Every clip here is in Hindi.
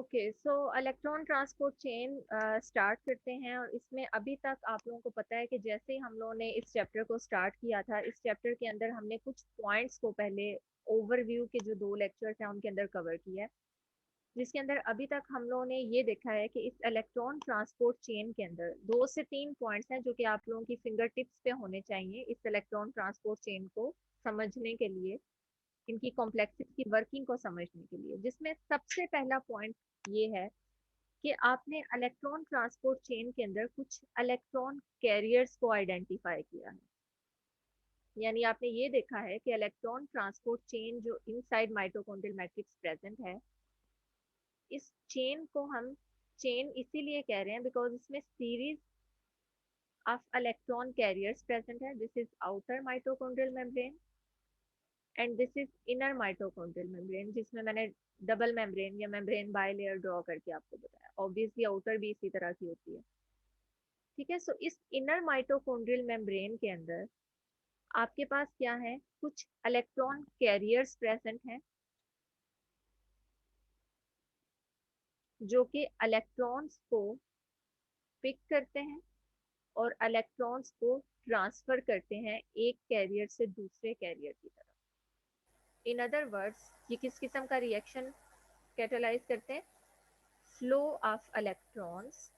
ओके, सो इलेक्ट्रॉन ट्रांसपोर्ट चेन स्टार्ट करते हैं। और इसमें अभी तक आप लोगों को पता है कि जैसे ही हम लोगों ने इस चैप्टर को स्टार्ट किया था, इस चैप्टर के अंदर हमने कुछ पॉइंट्स को पहले ओवरव्यू के जो 2 लेक्चर्स हैं उनके अंदर कवर किया है, जिसके अंदर अभी तक हम लोगों ने ये देखा है कि इस इलेक्ट्रॉन ट्रांसपोर्ट चेन के अंदर 2 से 3 पॉइंट्स हैं जो कि आप लोगों की फिंगर टिप्स पे होने चाहिए इस इलेक्ट्रॉन ट्रांसपोर्ट चेन को समझने के लिए, इनकी कॉम्प्लेक्सिटी की वर्किंग को समझने के लिए। जिसमें सबसे पहला पॉइंट ये है कि आपने इलेक्ट्रॉन ट्रांसपोर्ट चेन के अंदर कुछ इलेक्ट्रॉन कैरियर्स को आइडेंटिफाई किया है। यानी आपने ये देखा है कि इलेक्ट्रॉन ट्रांसपोर्ट चेन जो इनसाइड माइटोकॉन्ड्रियल मैट्रिक्स प्रेजेंट है, इस चेन को हम चेन इसीलिए कह रहे हैं बिकॉज इसमें series of electron carriers present है। This is outer mitochondrial membrane and this is inner mitochondrial membrane, जिसमें मैंने डबल मेम्ब्रेन या मेम्ब्रेन बाय लेयर ड्रॉ करके आपको बताया। ऑब्वियसली आउटर भी इसी तरह की होती है। ठीक है, सो इस इनर माइटोकॉन्ड्रियल मेम्ब्रेन के अंदर आपके पास क्या है, कुछ इलेक्ट्रॉन कैरियर्स प्रेजेंट हैं जो कि इलेक्ट्रॉन्स को पिक करते हैं और इलेक्ट्रॉन्स को ट्रांसफर करते हैं एक कैरियर से दूसरे कैरियर की तरफ। इन अदर वर्ड्स, ये किस किस्म का रिएक्शन कैटालाइज करते हैं? फ्लो ऑफ इलेक्ट्रॉन्स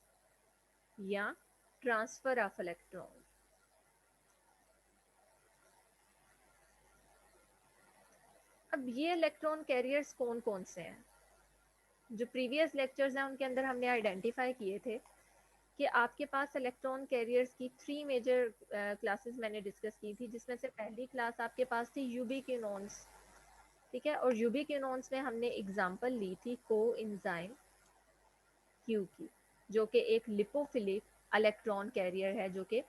या ट्रांसफर ऑफ इलेक्ट्रॉन। अब ये इलेक्ट्रॉन कैरियर्स कौन कौन से हैं? जो प्रीवियस लेक्चर्स हैं उनके अंदर हमने आइडेंटिफाई किए थे कि आपके पास इलेक्ट्रॉन कैरियर्स की 3 मेजर क्लासेस मैंने डिस्कस की थी, जिसमें से पहली क्लास आपके पास थी यूबिक्विनोन्स। ठीक है, और यूबिक्विनोन्स में हमने एग्जांपल ली थी को एंजाइम क्यू की, जो कि एक लिपोफिलिक इलेक्ट्रॉन कैरियर है, जो कि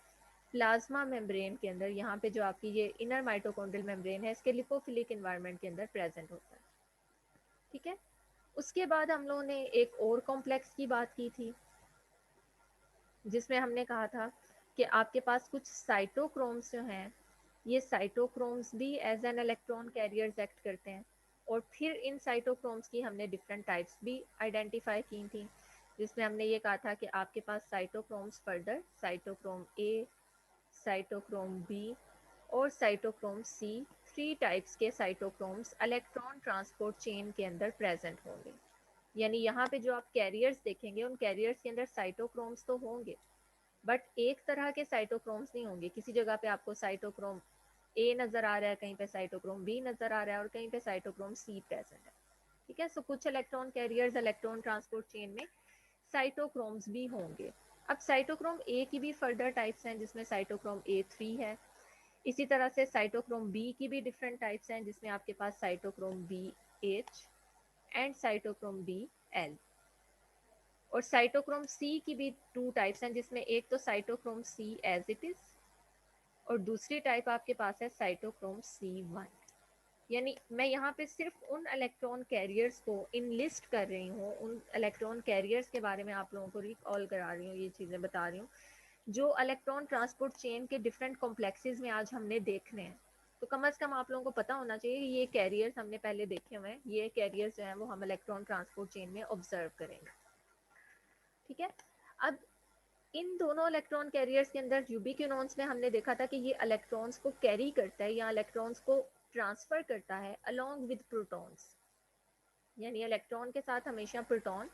प्लाज्मा मेम्ब्रेन के अंदर, यहाँ पे जो आपकी ये इनर माइटोकॉन्ड्रियल मेम्ब्रेन है, इसके लिपोफिलिक इन्वायरमेंट के अंदर प्रेजेंट होता है। ठीक है, उसके बाद हम लोगों ने एक और कॉम्प्लेक्स की बात की थी, जिसमें हमने कहा था कि आपके पास कुछ साइटोक्रोम्स जो हैं, ये साइटोक्रोम्स भी as an electron carriers act करते हैं। और फिर इन साइटोक्रोम्स की हमने डिफरेंट टाइप्स भी आइडेंटिफाई की थी, जिसमें हमने ये कहा था कि आपके पास साइटोक्रोम्स फर्दर साइटोक्रोम ए, साइटोक्रोम बी और साइटोक्रोम सी, 3 टाइप्स के साइटोक्रोम्स इलेक्ट्रॉन ट्रांसपोर्ट चेन के अंदर प्रेजेंट होंगे। यानी यहाँ पे जो आप कैरियर्स देखेंगे, उन कैरियर्स के अंदर साइटोक्रोम्स तो होंगे, बट एक तरह के साइटोक्रोम्स नहीं होंगे। किसी जगह पे आपको साइटोक्रोम ए नजर आ रहा है, कहीं पे साइटोक्रोम बी नजर आ रहा है और कहीं पे साइटोक्रोम सी प्रेजेंट है। ठीक है, सो कुछ electron carriers electron transport chain में साइटोक्रोम्स भी होंगे। अब साइटोक्रोम ए की भी फर्दर टाइप्स हैं, जिसमें साइटोक्रोम A3 है। इसी तरह से साइटोक्रोम बी की भी डिफरेंट टाइप्स हैं, जिसमें आपके पास cytochrome BH and cytochrome BL। और साइटोक्रोम सी की भी 2 टाइप्स हैं, जिसमें एक तो cytochrome c as it is और दूसरी टाइप आपके पास है साइटोक्रोम C1। यानी मैं यहाँ पे सिर्फ उन इलेक्ट्रॉन कैरियर्स को इन लिस्ट कर रही हूँ, उन इलेक्ट्रॉन कैरियर्स के बारे में आप लोगों को रिकॉल करा रही हूँ, ये चीज़ें बता रही हूँ जो इलेक्ट्रॉन ट्रांसपोर्ट चेन के डिफरेंट कॉम्प्लेक्सेस में आज हमने देखने हैं। तो कम से कम आप लोगों को पता होना चाहिए कि ये कैरियर्स हमने पहले देखे हुए हैं, ये कैरियर्स जो हैं वो हम इलेक्ट्रॉन ट्रांसपोर्ट चेन में ऑब्जर्व करेंगे। ठीक है, अब इन दोनों इलेक्ट्रॉन कैरियर्स के अंदर यूबिक्विनोन्स में हमने देखा था कि ये इलेक्ट्रॉन्स को कैरी करता है या इलेक्ट्रॉन्स को ट्रांसफर करता है अलोंग विद प्रोटॉन्स। यानी इलेक्ट्रॉन के साथ हमेशा proton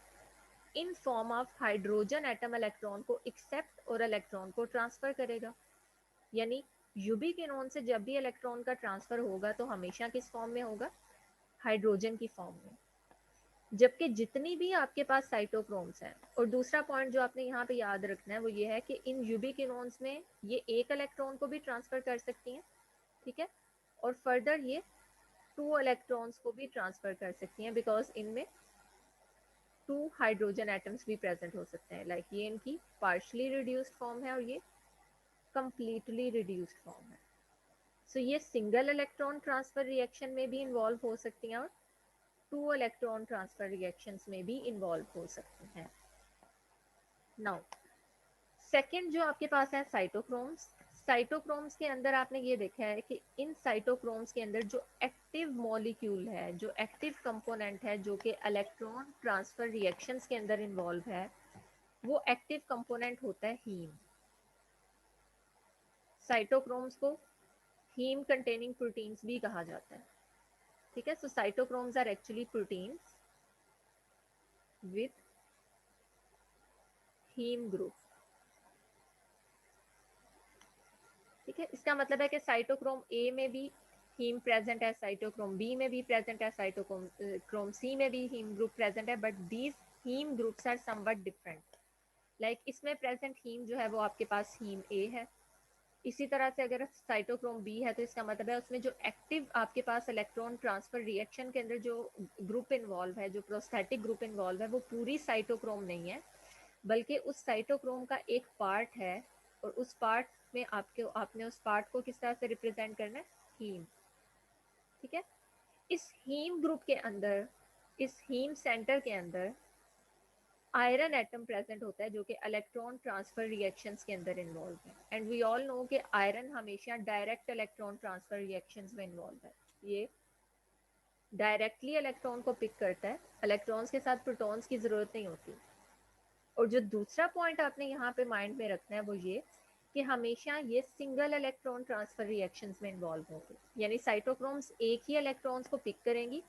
in form of hydrogen atom electron को एक्सेप्ट और इलेक्ट्रॉन को ट्रांसफर करेगा। यानी यूबिक्विनोन से जब भी इलेक्ट्रॉन का ट्रांसफर होगा तो हमेशा किस फॉर्म में होगा? हाइड्रोजन की फॉर्म में। जबकि जितनी भी आपके पास साइटोक्रोम्स हैं, और दूसरा पॉइंट जो आपने यहाँ पे याद रखना है वो ये है कि इन यूबिक्विनोन्स में ये एक इलेक्ट्रॉन को भी ट्रांसफर कर सकती हैं। ठीक है, और फर्दर ये 2 इलेक्ट्रॉन्स को भी ट्रांसफर कर सकती हैं, बिकॉज इनमें 2 हाइड्रोजन एटम्स भी प्रेजेंट हो सकते हैं। लाइक ये इनकी पार्शली रिड्यूस्ड फॉर्म है और ये कंप्लीटली रिड्यूस्ड फॉर्म है। सो ये सिंगल इलेक्ट्रॉन ट्रांसफर रिएक्शन में भी इन्वॉल्व हो सकती हैं और 2 इलेक्ट्रॉन ट्रांसफर रिएक्शंस में भी इन्वॉल्व हो सकती हैं। नाउ सेकेंड जो आपके पास है साइटोक्रोम्स। साइटोक्रोम्स के अंदर आपने ये देखा है कि इन साइटोक्रोम्स के अंदर जो एक्टिव मॉलिक्यूल है, जो एक्टिव कंपोनेंट है, जो कि इलेक्ट्रॉन ट्रांसफर रिएक्शंस के अंदर इन्वॉल्व है, वो एक्टिव कंपोनेंट होता है हीम। साइटोक्रोम्स को हीम कंटेनिंग प्रोटीन्स भी कहा जाता है। ठीक है, so cytochromes are actually proteins with haem group. ठीक है, इसका मतलब है कि साइटोक्रोम ए में भी हीम प्रेजेंट है, साइटोक्रोम बी में भी प्रेजेंट है, साइटोक्रोम सी में भी हीम ग्रुप प्रेजेंट है, but these heme groups are somewhat different. Like इसमें प्रेजेंट हीम जो है वो आपके पास हीम ए है। इसी तरह से अगर साइटोक्रोम बी है तो इसका मतलब है उसमें जो एक्टिव आपके पास इलेक्ट्रॉन ट्रांसफर रिएक्शन के अंदर जो ग्रुप इन्वॉल्व है, जो प्रोस्थेटिक ग्रुप इन्वॉल्व है, वो पूरी साइटोक्रोम नहीं है, बल्कि उस साइटोक्रोम का एक पार्ट है, और उस पार्ट में आपने उस पार्ट को किस तरह से रिप्रेजेंट करना है, हीम। ठीक है, इस हीम ग्रुप के अंदर, इस हीम सेंटर के अंदर आयरन एटम प्रेजेंट होता है, जो कि इलेक्ट्रॉन ट्रांसफर रिएक्शंस के अंदर इन्वॉल्व है। एंड वी ऑल नो कि आयरन हमेशा डायरेक्ट इलेक्ट्रॉन ट्रांसफर रिएक्शंस में इन्वॉल्व है। ये डायरेक्टली इलेक्ट्रॉन को पिक करता है, इलेक्ट्रॉन्स के साथ प्रोटॉन्स की जरूरत नहीं होती। और जो दूसरा पॉइंट आपने यहाँ पे माइंड में रखना है वो ये कि हमेशा ये सिंगल इलेक्ट्रॉन ट्रांसफर रिएक्शंस में इन्वॉल्व होंगे, यानी साइटोक्रोम्स एक ही इलेक्ट्रॉन्स को पिक करेंगी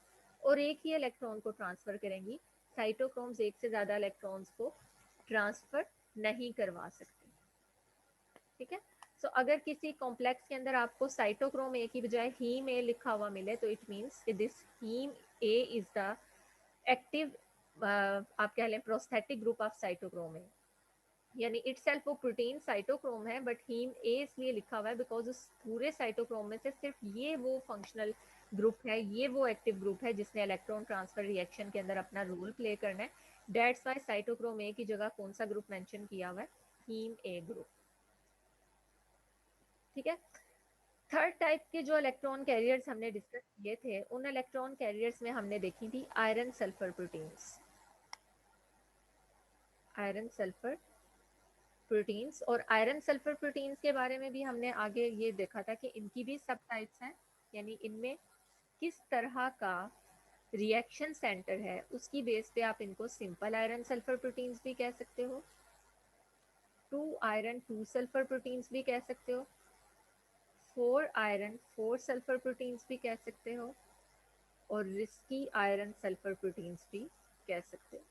और एक ही इलेक्ट्रॉन को ट्रांसफर करेंगी। साइटोक्रोम्स एक से ज़्यादा इलेक्ट्रॉन्स को ट्रांसफर नहीं करवा सकते। ठीक है, सो अगर किसी कॉम्प्लेक्स के अंदर आपको साइटोक्रोम ए की बजाय हीम ए लिखा हुआ मिले तो it means this heme A is the active, आप कह लें prosthetic group of cytochrome A, यानी इटसेल्फ वो प्रोटीन साइटोक्रोम है, बट हीम ए इसलिए लिखा हुआ है बिकॉज उस पूरे साइटोक्रोम में से सिर्फ ये वो फंक्शनल ग्रुप है, ये वो एक्टिव ग्रुप है जिसने इलेक्ट्रॉन ट्रांसफर रिएक्शन के अंदर अपना रोल प्ले करना है। डेट्स वाई साइटोक्रोम ए की जगह कौन सा ग्रुप मेंशन किया हुआ है, हीम ए ग्रुप। ठीक है, थर्ड टाइप के जो इलेक्ट्रॉन कैरियर्स हमने डिस्कस किए थे, उन इलेक्ट्रॉन कैरियर्स में हमने देखी थी iron sulphur proteins. Iron sulphur proteins, और आयरन सल्फर प्रोटीन्स के बारे में भी हमने आगे ये देखा था कि इनकी भी सब टाइप्स हैं, यानी इनमें किस तरह का रिएक्शन सेंटर है उसकी बेस पे आप इनको सिंपल आयरन सल्फर प्रोटीन्स भी कह सकते हो, two iron two sulphur proteins भी कह सकते हो, four iron four sulphur proteins भी कह सकते हो, और रिस्की आयरन सल्फर प्रोटीन्स भी कह सकते हो।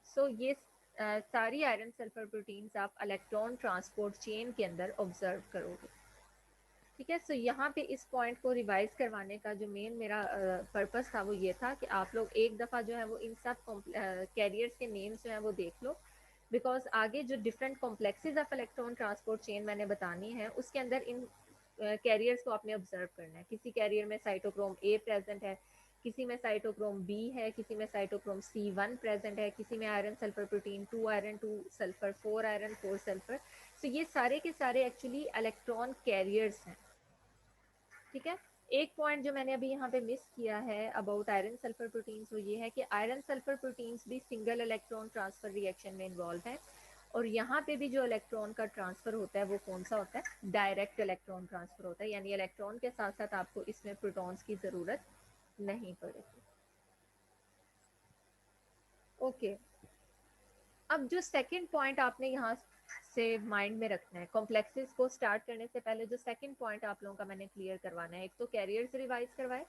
सो ये सारी आयरन सल्फर प्रोटीन्स आप इलेक्ट्रॉन ट्रांसपोर्ट चेन के अंदर ऑब्जर्व करोगे। ठीक है, सो यहाँ पे इस पॉइंट को रिवाइज करवाने का जो मेन मेरा पर्पस था वो ये था कि आप लोग एक दफ़ा जो है वो इन सब कैरियर्स के नेम्स जो है वो देख लो, बिकॉज आगे जो different complexes of electron transport chain मैंने बतानी है उसके अंदर इन कैरियर्स को आपने ऑब्जर्व करना है। किसी कैरियर में साइटोक्रोम ए प्रेजेंट है, किसी में साइटोक्रोम बी है, किसी में साइटोक्रोम C1 प्रेजेंट है, किसी में iron sulphur protein two iron two sulphur four iron four sulphur. So ये सारे के सारे एक्चुअली इलेक्ट्रॉन कैरियर्स हैं। ठीक है, एक पॉइंट जो मैंने अभी यहाँ पे मिस किया है अबाउट आयरन सल्फर प्रोटीन्स वो ये है कि आयरन सल्फर प्रोटीन्स भी सिंगल इलेक्ट्रॉन ट्रांसफर रिएक्शन में इन्वॉल्व है, और यहाँ पे भी जो इलेक्ट्रॉन का ट्रांसफर होता है वो कौन सा होता है, डायरेक्ट इलेक्ट्रॉन ट्रांसफर होता है, यानी इलेक्ट्रॉन के साथ साथ आपको इसमें प्रोटॉन्स की ज़रूरत नहीं पड़ेगी। ओके, अब जो सेकंड पॉइंट आपने यहाँ से माइंड में रखना है, कॉम्प्लेक्सेस को स्टार्ट करने से पहले जो सेकंड पॉइंट आप लोगों का मैंने क्लियर करवाना है, एक तो कैरियर से रिवाइज करवाए,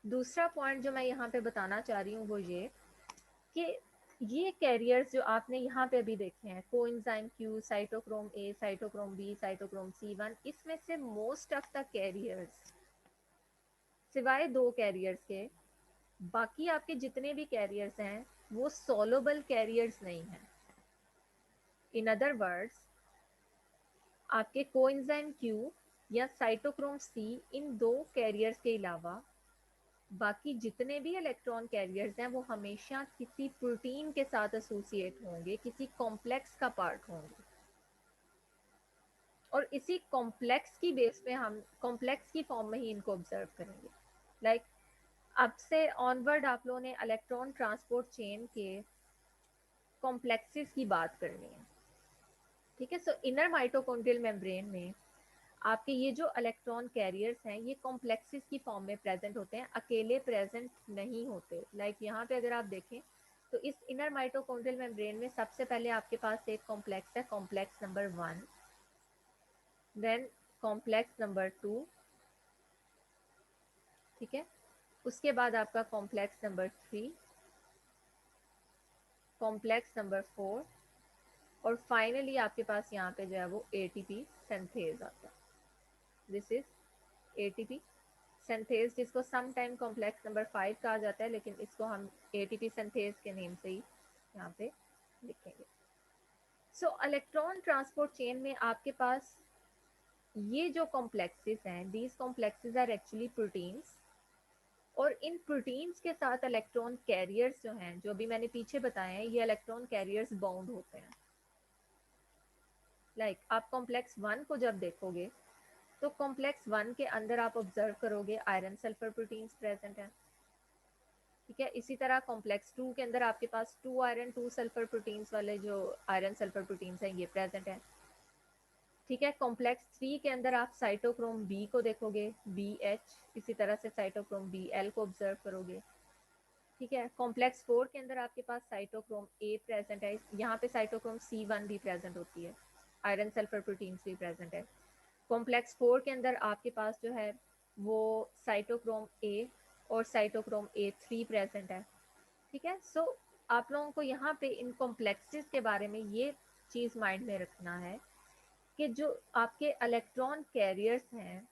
दूसरा पॉइंट जो मैं यहाँ पे बताना चाह रही हूँ वो ये कि ये कैरियर्स जो आपने यहाँ पे अभी देखे हैं, कोएंजाइम क्यू, साइटोक्रोम ए, साइटोक्रोम बी, साइटोक्रोम C1, इसमें से मोस्ट ऑफ द कैरियर्स, सिवाय दो कैरियर्स के, बाकी आपके जितने भी कैरियर्स हैं वो सोलोबल कैरियर्स नहीं हैं। इन अदर वर्ड्स, आपके कोएंजाइम क्यू या साइटोक्रोम सी, इन दो कैरियर्स के अलावा बाकी जितने भी इलेक्ट्रॉन कैरियर्स हैं वो हमेशा किसी प्रोटीन के साथ एसोसिएट होंगे, किसी कॉम्प्लेक्स का पार्ट होंगे, और इसी कॉम्प्लेक्स की बेस पे हम कॉम्प्लेक्स की फॉर्म में ही इनको ऑब्जर्व करेंगे। लाइक अब से ऑनवर्ड आप लोगों ने इलेक्ट्रॉन ट्रांसपोर्ट चेन के कॉम्प्लेक्सेस की बात करनी है। ठीक है, सो इनर माइटोकॉन्ड्रियल मेम्ब्रेन में आपके ये जो इलेक्ट्रॉन कैरियर्स हैं ये कॉम्प्लेक्सेस की फॉर्म में प्रेजेंट होते हैं, अकेले प्रेजेंट नहीं होते। लाइक यहाँ पे अगर आप देखें तो इस इनर माइटोकॉन्ड्रियल मेम्ब्रेन में सबसे पहले आपके पास एक कॉम्प्लेक्स है, complex number 1, then complex number 2, ठीक है, उसके बाद आपका कॉम्प्लेक्स नंबर 3, कॉम्प्लेक्स नंबर 4, और फाइनली आपके पास यहाँ पे जो है वो एटीपी सिंथेज आता है। दिस इज एटीपी सिंथेज, जिसको सम टाइम कॉम्प्लेक्स नंबर 5 कहा जाता है, लेकिन इसको हम एटीपी सिंथेज के नेम से ही यहाँ पे लिखेंगे। सो इलेक्ट्रॉन ट्रांसपोर्ट चेन में आपके पास ये जो कॉम्प्लेक्सेस हैं, these complexes are actually proteins, और इन प्रोटीन्स के साथ इलेक्ट्रॉन कैरियर्स जो हैं, जो भी मैंने पीछे बताए हैं, ये इलेक्ट्रॉन कैरियर्स बाउंड होते हैं। लाइक आप कॉम्प्लेक्स 1 को जब देखोगे तो कॉम्प्लेक्स 1 के अंदर आप ऑब्जर्व करोगे आयरन सल्फर प्रोटीन्स प्रेजेंट हैं, ठीक है। इसी तरह कॉम्प्लेक्स 2 के अंदर आपके पास 2 आयरन 2 सल्फर प्रोटीन्स वाले जो आयरन सल्फर प्रोटीन्स हैं ये प्रेजेंट हैं, ठीक है। कॉम्प्लेक्स 3 के अंदर आप साइटोक्रोम बी को देखोगे, बी एच, इसी तरह से साइटोक्रोम बी एल को ऑब्जर्व करोगे, ठीक है। कॉम्प्लेक्स 4 के अंदर आपके पास साइटोक्रोम ए प्रेजेंट है, यहाँ पे साइटोक्रोम C1 भी प्रेजेंट होती है, आयरन सल्फर प्रोटीन्स भी प्रेजेंट है। कॉम्प्लेक्स 4 के अंदर आपके पास जो है वो साइटोक्रोम ए और साइटोक्रोम A3 प्रेजेंट है, ठीक है। सो आप लोगों को यहाँ पे इन कॉम्प्लेक्सेस के बारे में ये चीज़ माइंड में रखना है कि जो आपके इलेक्ट्रॉन कैरियर्स हैं,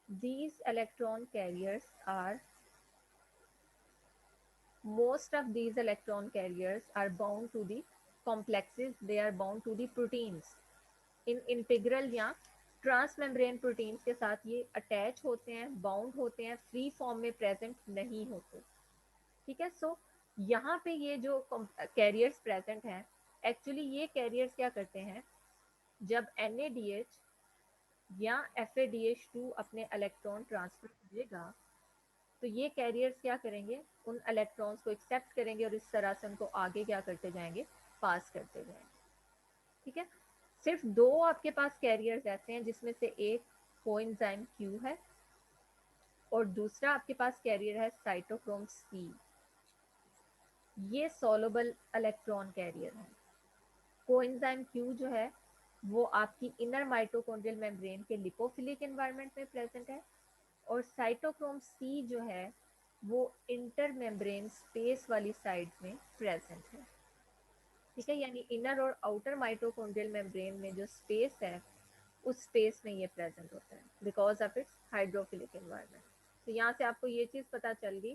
these electron carriers are most of these electron carriers are bound to the complexes, they are bound to the proteins in integral या ट्रांसमेम्ब्रेन प्रोटीन्स के साथ ये अटैच होते हैं, बाउंड होते हैं, फ्री फॉर्म में प्रेजेंट नहीं होते, ठीक है। सो यहाँ पे ये जो कैरियर्स प्रेजेंट हैं, एक्चुअली ये कैरियर्स क्या करते हैं, जब NADH या FADH2 अपने इलेक्ट्रॉन ट्रांसफर करेगा तो ये कैरियर्स क्या करेंगे, उन इलेक्ट्रॉन्स को एक्सेप्ट करेंगे और इस तरह से उनको आगे क्या करते जाएंगे, पास करते जाएंगे, ठीक है। सिर्फ दो आपके पास कैरियर्स ऐसे हैं जिसमें से एक कोएंजाइम क्यू है और दूसरा आपके पास कैरियर है साइटोक्रोम सी, ये सॉल्युबल इलेक्ट्रॉन कैरियर है। कोएंजाइम क्यू जो है वो आपकी इनर माइटोकॉन्ड्रियल मेम्ब्रेन के लिपोफिलिक एनवायरनमेंट में प्रेजेंट है, और साइटोक्रोम सी जो है वो इंटर मेम्ब्रेन स्पेस वाली साइड में प्रेजेंट है, ठीक है। यानी इनर और आउटर माइटोकॉन्ड्रियल मेम्ब्रेन में जो स्पेस है उस स्पेस में ये प्रेजेंट होता है because of its hydrophilic environment. तो यहाँ से आपको ये चीज़ पता चल गई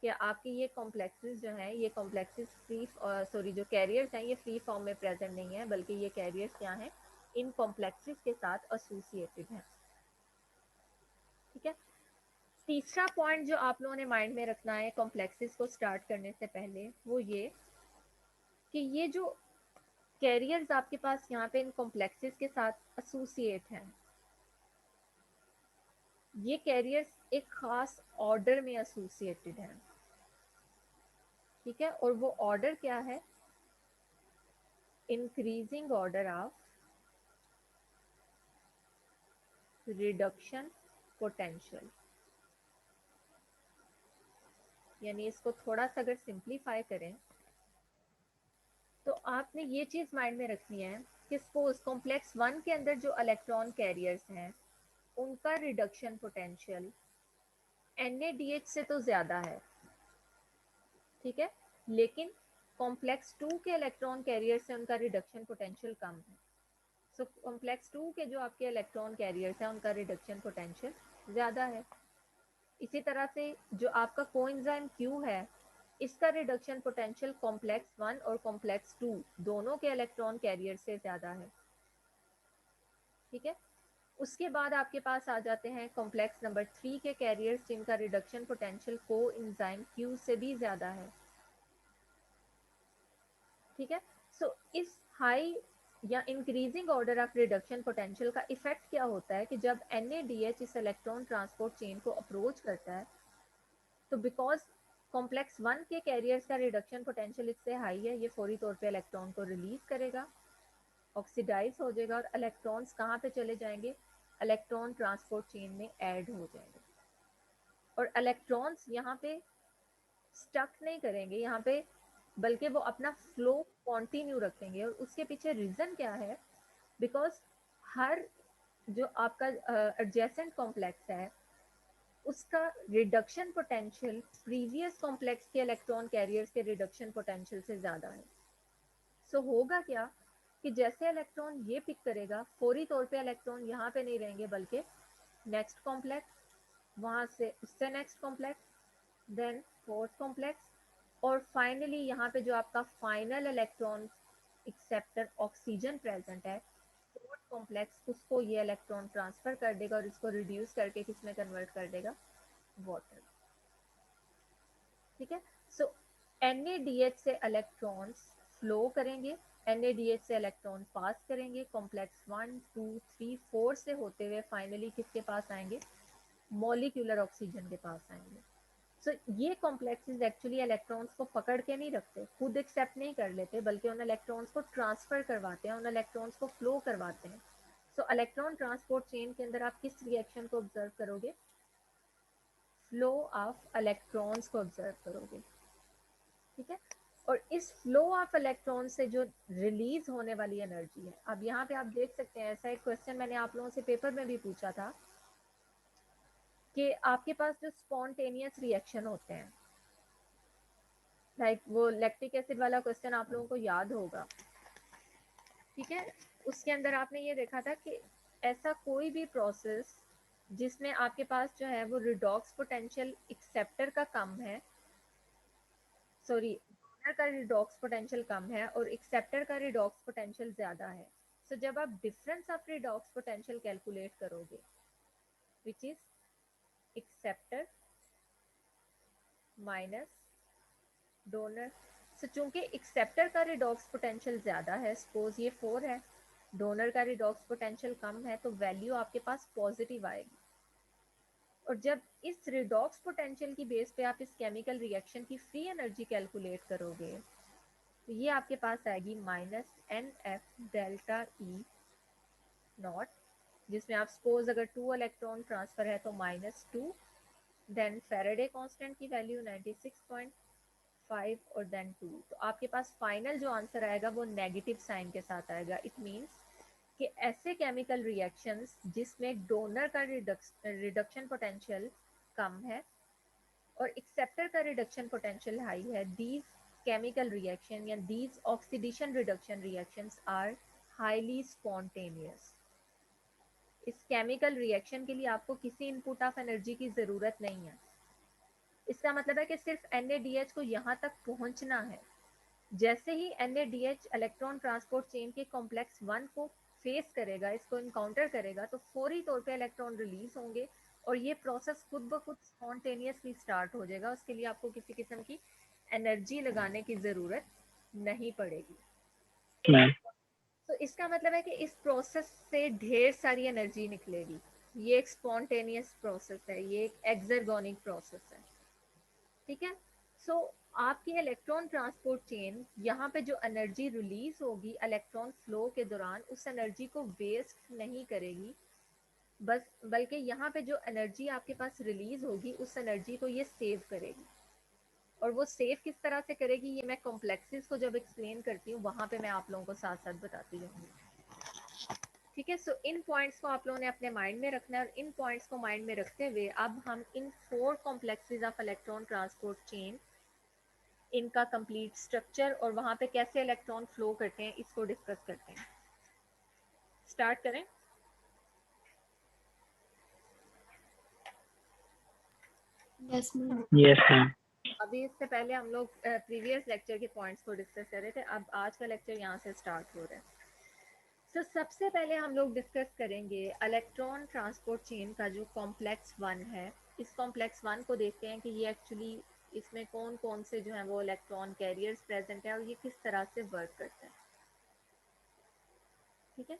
कि आपकी ये कॉम्प्लेक्सेस जो हैं, ये कॉम्प्लेक्सेस फ्री सॉरी जो कैरियर्स हैं ये फ्री फॉर्म में प्रेजेंट नहीं है, बल्कि ये कैरियर्स क्या हैं, इन कॉम्प्लेक्सेस के साथ एसोसिएटेड हैं, ठीक है। तीसरा पॉइंट जो आप लोगों ने माइंड में रखना है कॉम्प्लेक्सेस को स्टार्ट करने से पहले, वो ये कि ये जो कैरियर्स आपके पास यहाँ पे इन कॉम्प्लेक्सेस के साथ एसोसिएट हैं, ये कैरियर्स एक खास ऑर्डर में एसोसिएटेड हैं, ठीक है। और वो ऑर्डर क्या है, increasing order of reduction potential. यानी इसको थोड़ा सा अगर सिंप्लीफाई करें तो आपने ये चीज़ माइंड में रखनी है कि सपोज कॉम्प्लेक्स 1 के अंदर जो इलेक्ट्रॉन कैरियर्स हैं उनका रिडक्शन पोटेंशियल NADH से तो ज़्यादा है, ठीक है, लेकिन कॉम्प्लेक्स 2 के इलेक्ट्रॉन कैरियर से उनका रिडक्शन पोटेंशियल कम है। सो कॉम्प्लेक्स 2 के जो आपके इलेक्ट्रॉन कैरियर्स हैं उनका रिडक्शन पोटेंशियल ज़्यादा है। इसी तरह से जो आपका कोएंजाइम क्यू है, इसका रिडक्शन पोटेंशियल कॉम्प्लेक्स 1 और कॉम्प्लेक्स 2 दोनों के इलेक्ट्रॉन कैरियर से ज़्यादा है, ठीक है। उसके बाद आपके पास आ जाते हैं कॉम्प्लेक्स नंबर 3 के कैरियर्स जिनका रिडक्शन पोटेंशियल कोएंजाइम क्यू से भी ज़्यादा है, ठीक है। सो इस हाई या increasing order of reduction potential का इफेक्ट क्या होता है कि जब NADH इस इलेक्ट्रॉन ट्रांसपोर्ट चेन को अप्रोच करता है तो बिकॉज कॉम्प्लेक्स 1 के कैरियर्स का रिडक्शन पोटेंशियल इससे हाई है, ये फौरी तौर पे इलेक्ट्रॉन को रिलीज करेगा, ऑक्सीडाइज हो जाएगा और इलेक्ट्रॉन्स कहाँ पे चले जाएंगे, इलेक्ट्रॉन ट्रांसपोर्ट चेन में ऐड हो जाएंगे। और इलेक्ट्रॉन्स यहाँ पे स्टक नहीं करेंगे यहाँ पे, बल्कि वो अपना फ्लो कंटिन्यू रखेंगे। और उसके पीछे रीजन क्या है? बिकॉज हर जो आपका एडजेसेंट कॉम्प्लेक्स है उसका रिडक्शन पोटेंशियल प्रीवियस कॉम्प्लेक्स के इलेक्ट्रॉन कैरियर्स के रिडक्शन पोटेंशियल से ज़्यादा है। सो होगा क्या कि जैसे इलेक्ट्रॉन ये पिक करेगा, फौरी तौर पे इलेक्ट्रॉन यहाँ पे नहीं रहेंगे, बल्कि नेक्स्ट कॉम्प्लेक्स, वहाँ से उससे next complex, then fourth complex, और फाइनली यहाँ पे जो आपका final electron acceptor oxygen present है, फोर्थ कॉम्प्लेक्स, उसको ये इलेक्ट्रॉन ट्रांसफर कर देगा और इसको रिड्यूस करके किस में कन्वर्ट कर देगा? वाटर। ठीक है। सो NaDH से इलेक्ट्रॉन्स फ्लो करेंगे, NaDH से इलेक्ट्रॉन पास करेंगे, कॉम्प्लेक्स 1 2 3 4 से होते हुए फाइनली किसके पास आएंगे? मॉलिक्यूलर ऑक्सीजन के पास आएंगे। सो ये कॉम्प्लेक्सेस एक्चुअली इलेक्ट्रॉन्स को पकड़ के नहीं रखते, खुद एक्सेप्ट नहीं कर लेते, बल्कि उन इलेक्ट्रॉन्स को ट्रांसफर करवाते हैं, उन इलेक्ट्रॉन्स को फ्लो करवाते हैं। सो इलेक्ट्रॉन ट्रांसपोर्ट चेन के अंदर आप किस रिएक्शन को ऑब्जर्व करोगे? फ्लो ऑफ इलेक्ट्रॉन्स को ऑब्जर्व करोगे। ठीक है। और इस फ्लो ऑफ इलेक्ट्रॉन से जो रिलीज होने वाली एनर्जी है, अब यहाँ पे आप देख सकते हैं, ऐसा एक क्वेश्चन मैंने आप लोगों से पेपर में भी पूछा था कि आपके पास जो स्पॉन्टेनियस रिएक्शन होते हैं, लाइक वो लैक्टिक एसिड वाला क्वेश्चन आप लोगों को याद होगा। ठीक है। उसके अंदर आपने ये देखा था कि ऐसा कोई भी प्रोसेस जिसमें आपके पास जो है वो रिडॉक्स पोटेंशियल एक्सेप्टर का कम है, सॉरी डोनर का रिडॉक्स पोटेंशियल कम है और एक्सेप्टर का रिडॉक्स पोटेंशियल ज़्यादा है। सो जब आप difference of redox potential calculate करोगे, which is acceptor minus donor, so चूंकि एक्सेप्टर का रिडॉक्स पोटेंशियल ज़्यादा है, सपोज ये 4 है, डोनर का रिडॉक्स पोटेंशियल कम है, तो वैल्यू आपके पास पॉजिटिव आएगी। और जब इस रिडॉक्स पोटेंशियल की बेस पे आप इस केमिकल रिएक्शन की फ्री एनर्जी कैलकुलेट करोगे, तो ये आपके पास आएगी -NF∆E0, जिसमें आप सपोज अगर 2 इलेक्ट्रॉन ट्रांसफर है तो -2, देन फैराडे कांस्टेंट की वैल्यू 96.5 और देन 2। तो आपके पास फाइनल जो आंसर आएगा वो नेगेटिव साइन के साथ आएगा। इट मीन्स कि ऐसे केमिकल रिएक्शंस जिसमें डोनर का रिडक्शन पोटेंशियल कम है और एक्सेप्टर का रिडक्शन पोटेंशियल हाई है, दीज chemical reaction या these oxidation reduction reactions are highly spontaneous। इस केमिकल रिएक्शन के लिए आपको किसी इनपुट ऑफ एनर्जी की ज़रूरत नहीं है। इसका मतलब है कि सिर्फ NaDH को यहाँ तक पहुँचना है। जैसे ही NaDH इलेक्ट्रॉन ट्रांसपोर्ट चेन के कॉम्प्लेक्स 1 को फेस करेगा, इसको इनकाउंटर करेगा, तो फौरी तौर पे इलेक्ट्रॉन रिलीज होंगे और ये प्रोसेस खुद ब खुद स्पॉन्टेनियसली स्टार्ट हो जाएगा। उसके लिए आपको किसी किस्म की एनर्जी लगाने की ज़रूरत नहीं पड़ेगी। तो इसका मतलब है कि इस प्रोसेस से ढेर सारी एनर्जी निकलेगी। ये एक स्पॉन्टेनियस प्रोसेस है, ये एक एक्सर्गोनिक प्रोसेस है। ठीक है। सो आपकी इलेक्ट्रॉन ट्रांसपोर्ट चेन यहाँ पे जो एनर्जी रिलीज होगी इलेक्ट्रॉन फ्लो के दौरान, उस एनर्जी को वेस्ट नहीं करेगी, बस बल्कि यहाँ पे जो एनर्जी आपके पास रिलीज होगी उस एनर्जी को ये सेव करेगी। और वो सेव किस तरह से करेगी ये मैं कॉम्प्लेक्सेस को जब एक्सप्लेन करती हूँ वहाँ पे मैं आप लोगों को साथ साथ बताती रहूँगी। ठीक है। सो इन पॉइंट्स को आप लोगों ने अपने माइंड में रखना है और इन पॉइंट्स को माइंड में रखते हुए अब हम इन 4 complexes of electron transport chain, इनका कंप्लीट स्ट्रक्चर और वहाँ पे कैसे इलेक्ट्रॉन फ्लो करते हैं इसको डिस्कस करते हैं। स्टार्ट करें। Yes ma'am. Yes ma'am. अभी इससे पहले हम लोग प्रीवियस लेक्चर के पॉइंट्स को डिस्कस कर रहे थे, अब आज का लेक्चर यहाँ से स्टार्ट हो रहा है। तो सबसे पहले हम लोग डिस्कस करेंगे इलेक्ट्रॉन ट्रांसपोर्ट चेन का जो कॉम्प्लेक्स 1 है। इस कॉम्प्लेक्स 1 को देखते हैं कि ये एक्चुअली इसमें कौन कौन से जो है वो इलेक्ट्रॉन कैरियर्स प्रेजेंट है और ये किस तरह से वर्क करते हैं। ठीक है।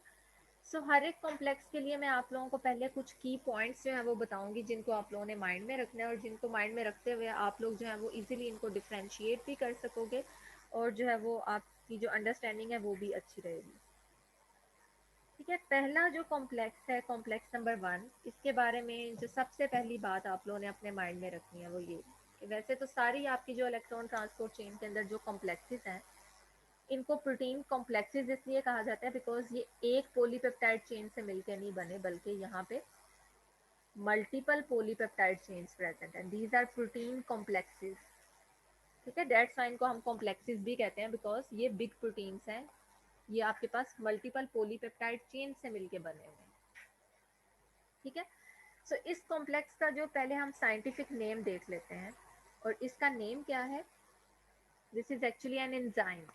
सो हर एक कॉम्प्लेक्स के लिए मैं आप लोगों को पहले कुछ की पॉइंट्स जो है वो बताऊंगी जिनको आप लोगों ने माइंड में रखना है और जिनको माइंड में रखते हुए आप लोग जो है वो इजीली इनको डिफ्रेंशिएट भी कर सकोगे और जो है वो आपकी जो अंडरस्टैंडिंग है वो भी अच्छी रहेगी। ठीक है, पहला जो कॉम्प्लेक्स है, कॉम्प्लेक्स नंबर 1, इसके बारे में जो सबसे पहली बात आप लोगों ने अपने माइंड में रखनी है वो ये कि वैसे तो सारी आपकी जो इलेक्ट्रॉन ट्रांसपोर्ट चेन के अंदर जो कॉम्प्लेक्सेस हैं, इनको प्रोटीन कॉम्प्लेक्सेस इसलिए कहा जाता है बिकॉज ये एक पॉलीपेप्टाइड चेन से मिलकर नहीं बने, बल्कि यहाँ पे मल्टीपल पॉलीपेप्टाइड चेन्स प्रेजेंट हैं, दीज आर प्रोटीन कॉम्प्लेक्सेस। ठीक है, दैट्स वाई इनको हम कॉम्प्लेक्सेस भी कहते हैं बिकॉज ये बिग प्रोटीन्स हैं, ये आपके पास मल्टीपल पॉलीपेप्टाइड चेन से मिलके बने हुए हैं। ठीक है, सो इस कॉम्प्लेक्स का जो पहले हम साइंटिफिक नेम देख लेते हैं, और इसका नेम क्या है। This is actually an enzyme.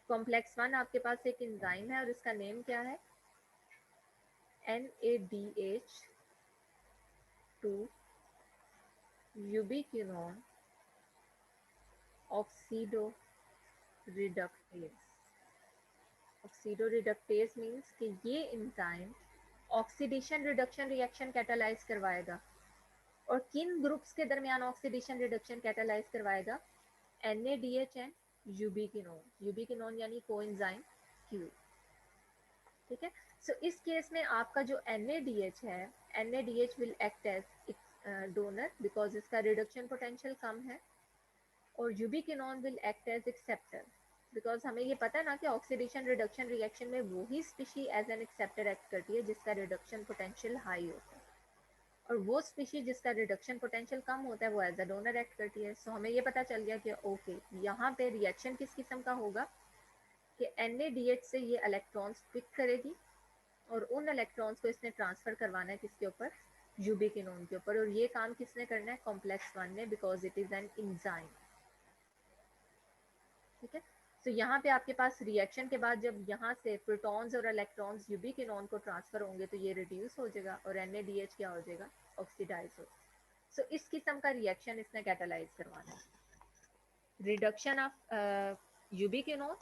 Complex 1 आपके पास एक एंजाइम है और इसका नेम क्या है, NADH2 यूबिक्विनोन oxido reductase. Oxido reductase means कि ये enzyme oxidation reduction reaction catalyse करवाएगा, और किन ग्रुप्स के दरमियान ऑक्सीडेशन रिडक्शन कैटालाइज करवाएगा, NADH एंड यूबिक्विनोन। यूबिक्विनोन यानी कोएंजाइम Q। ठीक है, सो इस केस में आपका जो NADH है, NADH will act as donor because इसका रिडक्शन पोटेंशियल कम है, और ubiquinone will act as acceptor because हमें ये पता है ना कि ऑक्सीडेशन रिडक्शन रिएक्शन में वही species as an acceptor act करती है जिसका रिडक्शन पोटेंशियल हाई होता है, और वो स्पीशी जिसका रिडक्शन पोटेंशियल कम होता है वो एज अ डोनर एक्ट करती है। सो हमें ये पता चल गया कि ओके, यहाँ पे रिएक्शन किस किस्म का होगा कि NADH से ये इलेक्ट्रॉन्स पिक करेगी और उन इलेक्ट्रॉन्स को इसने ट्रांसफर करवाना है किसके ऊपर, यूबिक्विनोन के ऊपर, और ये काम किसने करना है, कॉम्प्लेक्स 1 ने, because it is an enzyme. ठीक है, तो यहाँ पे आपके पास रिएक्शन के बाद जब यहाँ से प्रोटॉन्स और इलेक्ट्रॉन्स यूबिक्विनोन को ट्रांसफर होंगे तो ये रिड्यूस हो जाएगा और NADH क्या हो जाएगा, ऑक्सीडाइज हो। सो इस किस्म का रिएक्शन इसने कैटालाइज करवाना है, रिडक्शन ऑफ यूबिक्विनोन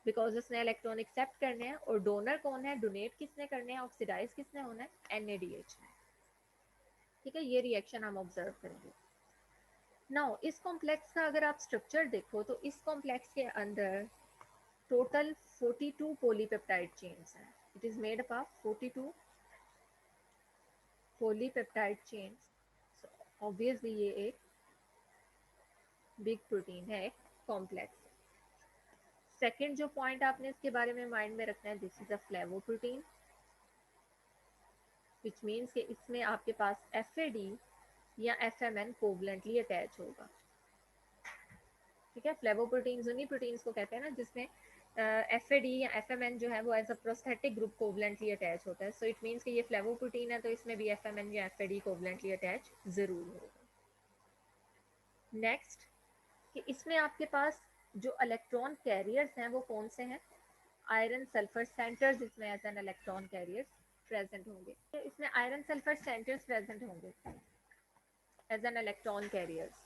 बिकॉज उसने इलेक्ट्रॉन एक्सेप्ट करने हैं, और डोनर कौन है, डोनेट किसने करने हैं, ऑक्सीडाइज किसने होना है, NADH ने। ठीक है, ये रिएक्शन हम ऑब्जर्व करेंगे। नाउ इस कॉम्प्लेक्स का अगर आप स्ट्रक्चर देखो तो इस कॉम्प्लेक्स के अंदर टोटल 42 पॉलीपेप्टाइड चेन्स हैं। It is made up of 42 polypeptide chains. Obviously ये एक बिग प्रोटीन है, एक कॉम्प्लेक्स। सेकेंड जो पॉइंट आपने इसके बारे में माइंड में रखना है, this is a flavoprotein, which means कि इसमें आपके पास FAD या FMN कोवलेंटली अटैच होगा। ठीक है, फ्लेवोप्रोटीन्स उन्हीं प्रोटीन्स को कहते हैं ना जिसमें FAD या FMN जो है वो as a prosthetic group covalently attach होता है। सो इट मीन्स कि ये फ्लेवोप्रोटीन है तो इसमें भी FMN या FAD कोवलेंटली अटैच जरूर होगा। नेक्स्ट, कि इसमें आपके पास जो इलेक्ट्रॉन कैरियर्स हैं वो कौन से हैं, आयरन सल्फर सेंटर्स इसमें as an electron carriers present होंगे। इसमें आयरन सल्फर सेंटर्स प्रेजेंट होंगे as an electron carriers.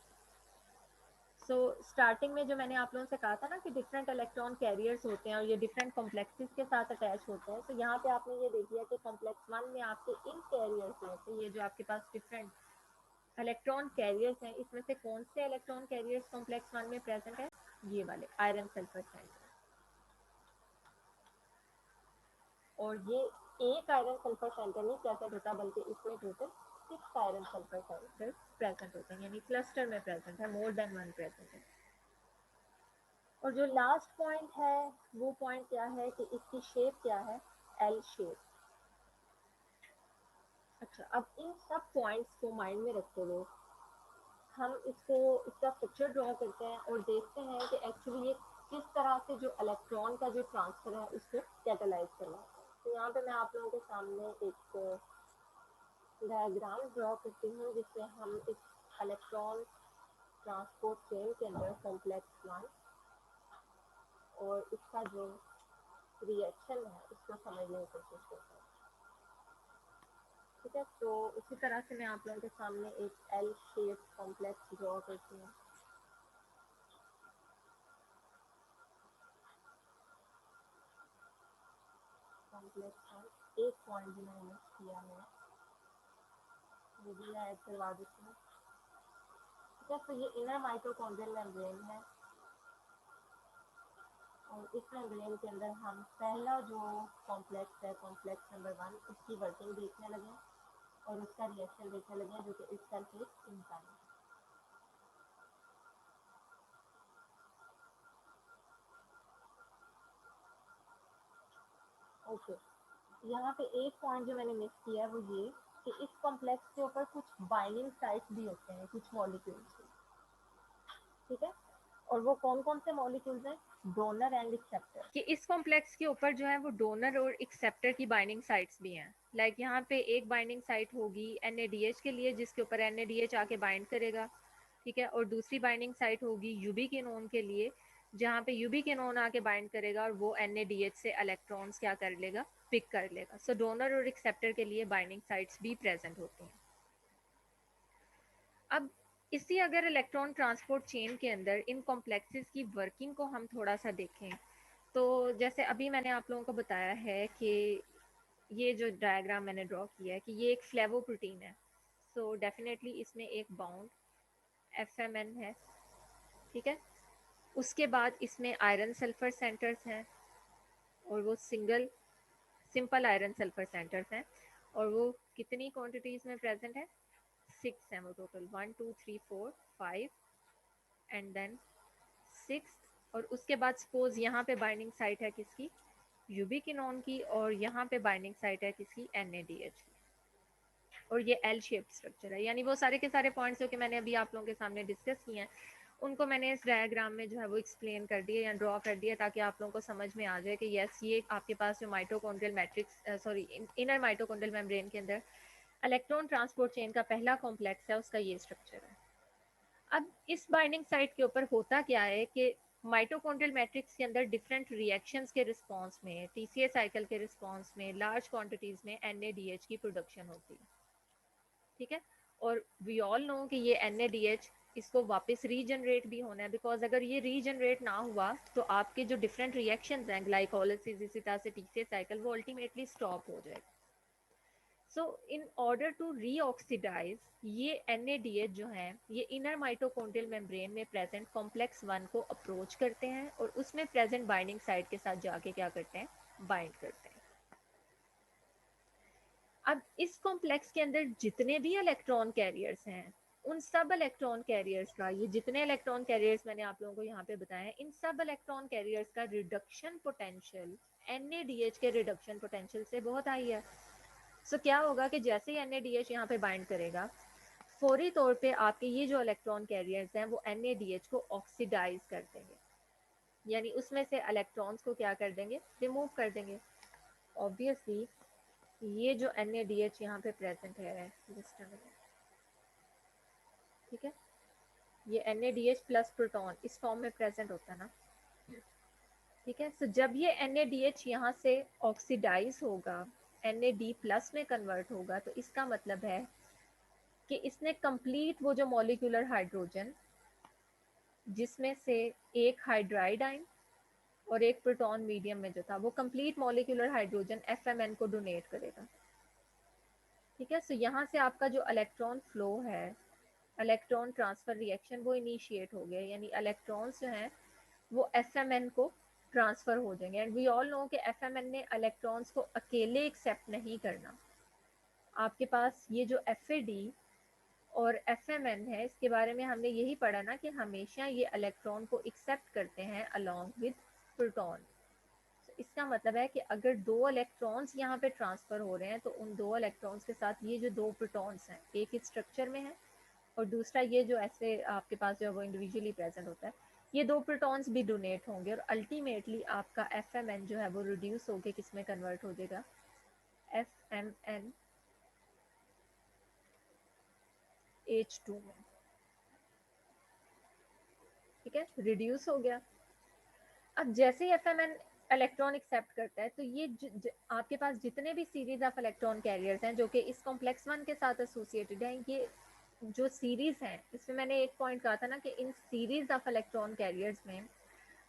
So starting में जो मैंने आप लोगों से कहा था ना कि डिफरेंट इलेक्ट्रॉन कैरियर्स होते हैं और ये डिफरेंट कॉम्प्लेक्सेस के साथ अटैच होते हैं, तो यहाँ पे आपने ये देख लिया कि कॉम्प्लेक्स 1 में आपके इन कैरियर्स में से ये जो आपके पास डिफरेंट इलेक्ट्रॉन कैरियर्स हैं, इसमें से कौन से इलेक्ट्रॉन कैरियर्स कॉम्प्लेक्स 1 में प्रेजेंट है, ये वाले आयरन सल्फर सेंटर। और ये एक आयरन सल्फर सेंटर नहीं प्रेजेंट होता बल्कि इसमें total 6 iron sulphur centre present होते हैं, यानी क्लस्टर में प्रेजेंट है, मोर देन वन प्रेजेंट है। और जो लास्ट पॉइंट है वो पॉइंट क्या है कि इसकी शेप क्या है, L शेप। अच्छा, अब इन सब पॉइंट्स को माइंड में रखते हुए हम इसको इसका पिक्चर ड्रॉ करते हैं और देखते हैं कि एक्चुअली ये किस तरह से जो इलेक्ट्रॉन का जो ट्रांसफर है उसको कैटालाइज करना है। तो यहाँ पे मैं आप लोगों के सामने एक डायग्राम ड्रॉ करती हूँ जिससे हम इस इलेक्ट्रॉन ट्रांसपोर्ट चेन के अंदर कॉम्प्लेक्स 1 और इसका जो रिएक्शन है उसको समझने की कोशिश करते हैं। ठीक है, तो उसी तरह से मैं आप लोगों के सामने एक L शेप कॉम्प्लेक्स ड्रॉ करती हूँ। कॉम्प्लेक्स एक पॉइंट जो मैंने मिस किया है वो भी मैं ऐड करवा देती हूँ। ठीक है, तो ये इनर माइटोकॉन्ड्रियल मेम्ब्रेन है और इस मेम्ब्रेन के अंदर हम पहला जो कॉम्प्लेक्स है, कॉम्प्लेक्स नंबर 1, उसकी वर्किंग देखने लगे और उसका रिएक्शन देखने लगे, जो कि इस सरफेस इंसान है। ओके, यहाँ पे एक पॉइंट जो मैंने मिस किया है वो ये कि इस कॉम्प्लेक्स के ऊपर कुछ बाइंडिंग साइट्स भी होते हैं कुछ मॉलिक्यूल्स के, ठीक है, और वो कौन कौन से मॉलिक्यूल्स हैं? Donor and acceptor. कि इस कॉम्प्लेक्स के ऊपर जो है वो डोनर और एक्सेप्टर की बाइंडिंग साइट्स भी हैं। लाइक यहाँ पे एक बाइंडिंग साइट होगी NADH के लिए, जिसके ऊपर NADH आके बाइंड करेगा, ठीक है, और दूसरी बाइंडिंग साइट होगी यूबिक्विनोन के लिए, जहाँ पे यूबिक्विनोन आके बाइंड करेगा और वो NADH से इलेक्ट्रॉन्स क्या कर लेगा, पिक कर लेगा। सो डोनर और एक्सेप्टर के लिए बाइंडिंग साइट्स भी प्रेजेंट होती हैं। अब इसी अगर इलेक्ट्रॉन ट्रांसपोर्ट चेन के अंदर इन कॉम्प्लेक्सेस की वर्किंग को हम थोड़ा सा देखें, तो जैसे अभी मैंने आप लोगों को बताया है कि ये जो डायग्राम मैंने ड्रॉ किया है कि ये एक फ्लेवोप्रोटीन है। सो डेफिनेटली इसमें एक बाउंड FMN है, ठीक है। उसके बाद इसमें आयरन सल्फर सेंटर्स हैं और वो सिंपल आयरन सल्फर सेंटर्स हैं, और वो कितनी क्वांटिटीज में प्रेजेंट है? 6 हैं वो टोटल, 1 2 3 4 5 एंड देन 6। और उसके बाद सपोज यहाँ पे बाइंडिंग साइट है किसकी? यूबिक्विनोन की, और यहाँ पे बाइंडिंग साइट है किसकी? NADH की। और ये L शेप स्ट्रक्चर है, यानी वो सारे के सारे पॉइंट्स जो कि मैंने अभी आप लोगों के सामने डिस्कस किए हैं उनको मैंने इस डायग्राम में जो है वो एक्सप्लेन कर दिया या ड्रॉ कर दिया, ताकि आप लोगों को समझ में आ जाए कि यस, ये आपके पास जो mitochondrial matrix sorry inner mitochondrial membrane के अंदर इलेक्ट्रॉन ट्रांसपोर्ट चेन का पहला कॉम्प्लेक्स है, उसका ये स्ट्रक्चर है। अब इस बाइंडिंग साइट के ऊपर होता क्या है कि माइटोकॉन्ड्रियल मैट्रिक्स के अंदर डिफरेंट रिएक्शंस के रिस्पांस में, TCA साइकिल के रिस्पांस में लार्ज क्वांटिटीज में NADH की प्रोडक्शन होती है, ठीक है। और वी ऑल नो कि ये NADH इसको वापस रीजनरेट भी होना है, बिकॉज अगर ये रीजनरेट ना हुआ तो आपके जो डिफरेंट रिएक्शंस हैं, ग्लाइकोलिसिस इसी तरह से TCA साइकिल, वो अल्टीमेटली स्टॉप हो जाएगा। सो इन ऑर्डर टू रीऑक्सीडाइज ये NADH जो है ये इनर माइटोकॉन्ड्रियल मेम्ब्रेन में प्रेजेंट कॉम्प्लेक्स 1 को अप्रोच करते हैं और उसमें प्रेजेंट बाइंडिंग साइट के साथ जाके क्या करते हैं? बाइंड करते हैं। अब इस कॉम्प्लेक्स के अंदर जितने भी इलेक्ट्रॉन कैरियर्स हैं, उन सब इलेक्ट्रॉन कैरियर्स का, ये जितने इलेक्ट्रॉन कैरियर्स मैंने आप लोगों को यहाँ पे बताया है, इन सब इलेक्ट्रॉन कैरियर्स का रिडक्शन पोटेंशियल NADH के रिडक्शन पोटेंशियल से बहुत हाई है। सो क्या होगा कि जैसे ही NADH यहाँ पे बाइंड करेगा, फौरी तौर पे आपके ये जो इलेक्ट्रॉन कैरियर्स हैं वो NADH को ऑक्सीडाइज कर देंगे, यानी उसमें से इलेक्ट्रॉन्स को क्या कर देंगे? रिमूव कर देंगे। ऑब्वियसली ये जो NADH यहाँ पे प्रेजेंट है, जस्ट अ मिनट, ठीक है, ये NADH प्लस प्रोटॉन इस फॉर्म में प्रेजेंट होता है ना, ठीक है। सो जब ये NADH यहाँ से ऑक्सीडाइज होगा, NAD प्लस में कन्वर्ट होगा, तो इसका मतलब है कि इसने कंप्लीट वो जो मॉलिक्यूलर हाइड्रोजन, जिसमें से एक हाइड्राइड आयन और एक प्रोटॉन मीडियम में जो था, वो कंप्लीट मॉलिक्यूलर हाइड्रोजन FMN को डोनेट करेगा, ठीक है। सो यहाँ से आपका जो इलेक्ट्रॉन फ्लो है, इलेक्ट्रॉन ट्रांसफर रिएक्शन, वो इनिशिएट हो गया, यानी इलेक्ट्रॉन्स जो हैं वो FMN को ट्रांसफर हो जाएंगे। एंड वी ऑल नो कि FMN ने इलेक्ट्रॉन्स को अकेले एक्सेप्ट नहीं करना। आपके पास ये जो FAD और FMN है, इसके बारे में हमने यही पढ़ा ना कि हमेशा ये इलेक्ट्रॉन को एक्सेप्ट करते हैं अलोंग विद प्रोटॉन। इसका मतलब है कि अगर दो इलेक्ट्रॉन्स यहाँ पे ट्रांसफर हो रहे हैं तो उन दो इलेक्ट्रॉन्स के साथ ये जो दो प्रोटॉन्स हैं, एक इस स्ट्रक्चर में है और दूसरा ये जो ऐसे आपके पास जो है वो इंडिविजुअली प्रेजेंट होता है, ये दो प्रोटॉन्स भी डोनेट होंगे और अल्टीमेटली आपका FMN जो है वो रिड्यूस होकर किस में कन्वर्ट हो जाएगा? FMN H2 में, ठीक है, रिड्यूस हो गया। अब जैसे ही FMN इलेक्ट्रॉन एक्सेप्ट करता है तो ये आपके पास जितने भी सीरीज ऑफ इलेक्ट्रॉन कैरियर्स हैं जो कि इस कॉम्प्लेक्स 1 के साथ एसोसिएटेड हैं, ये जो सीरीज हैं, इसमें मैंने एक पॉइंट कहा था ना कि in series of electron carriers में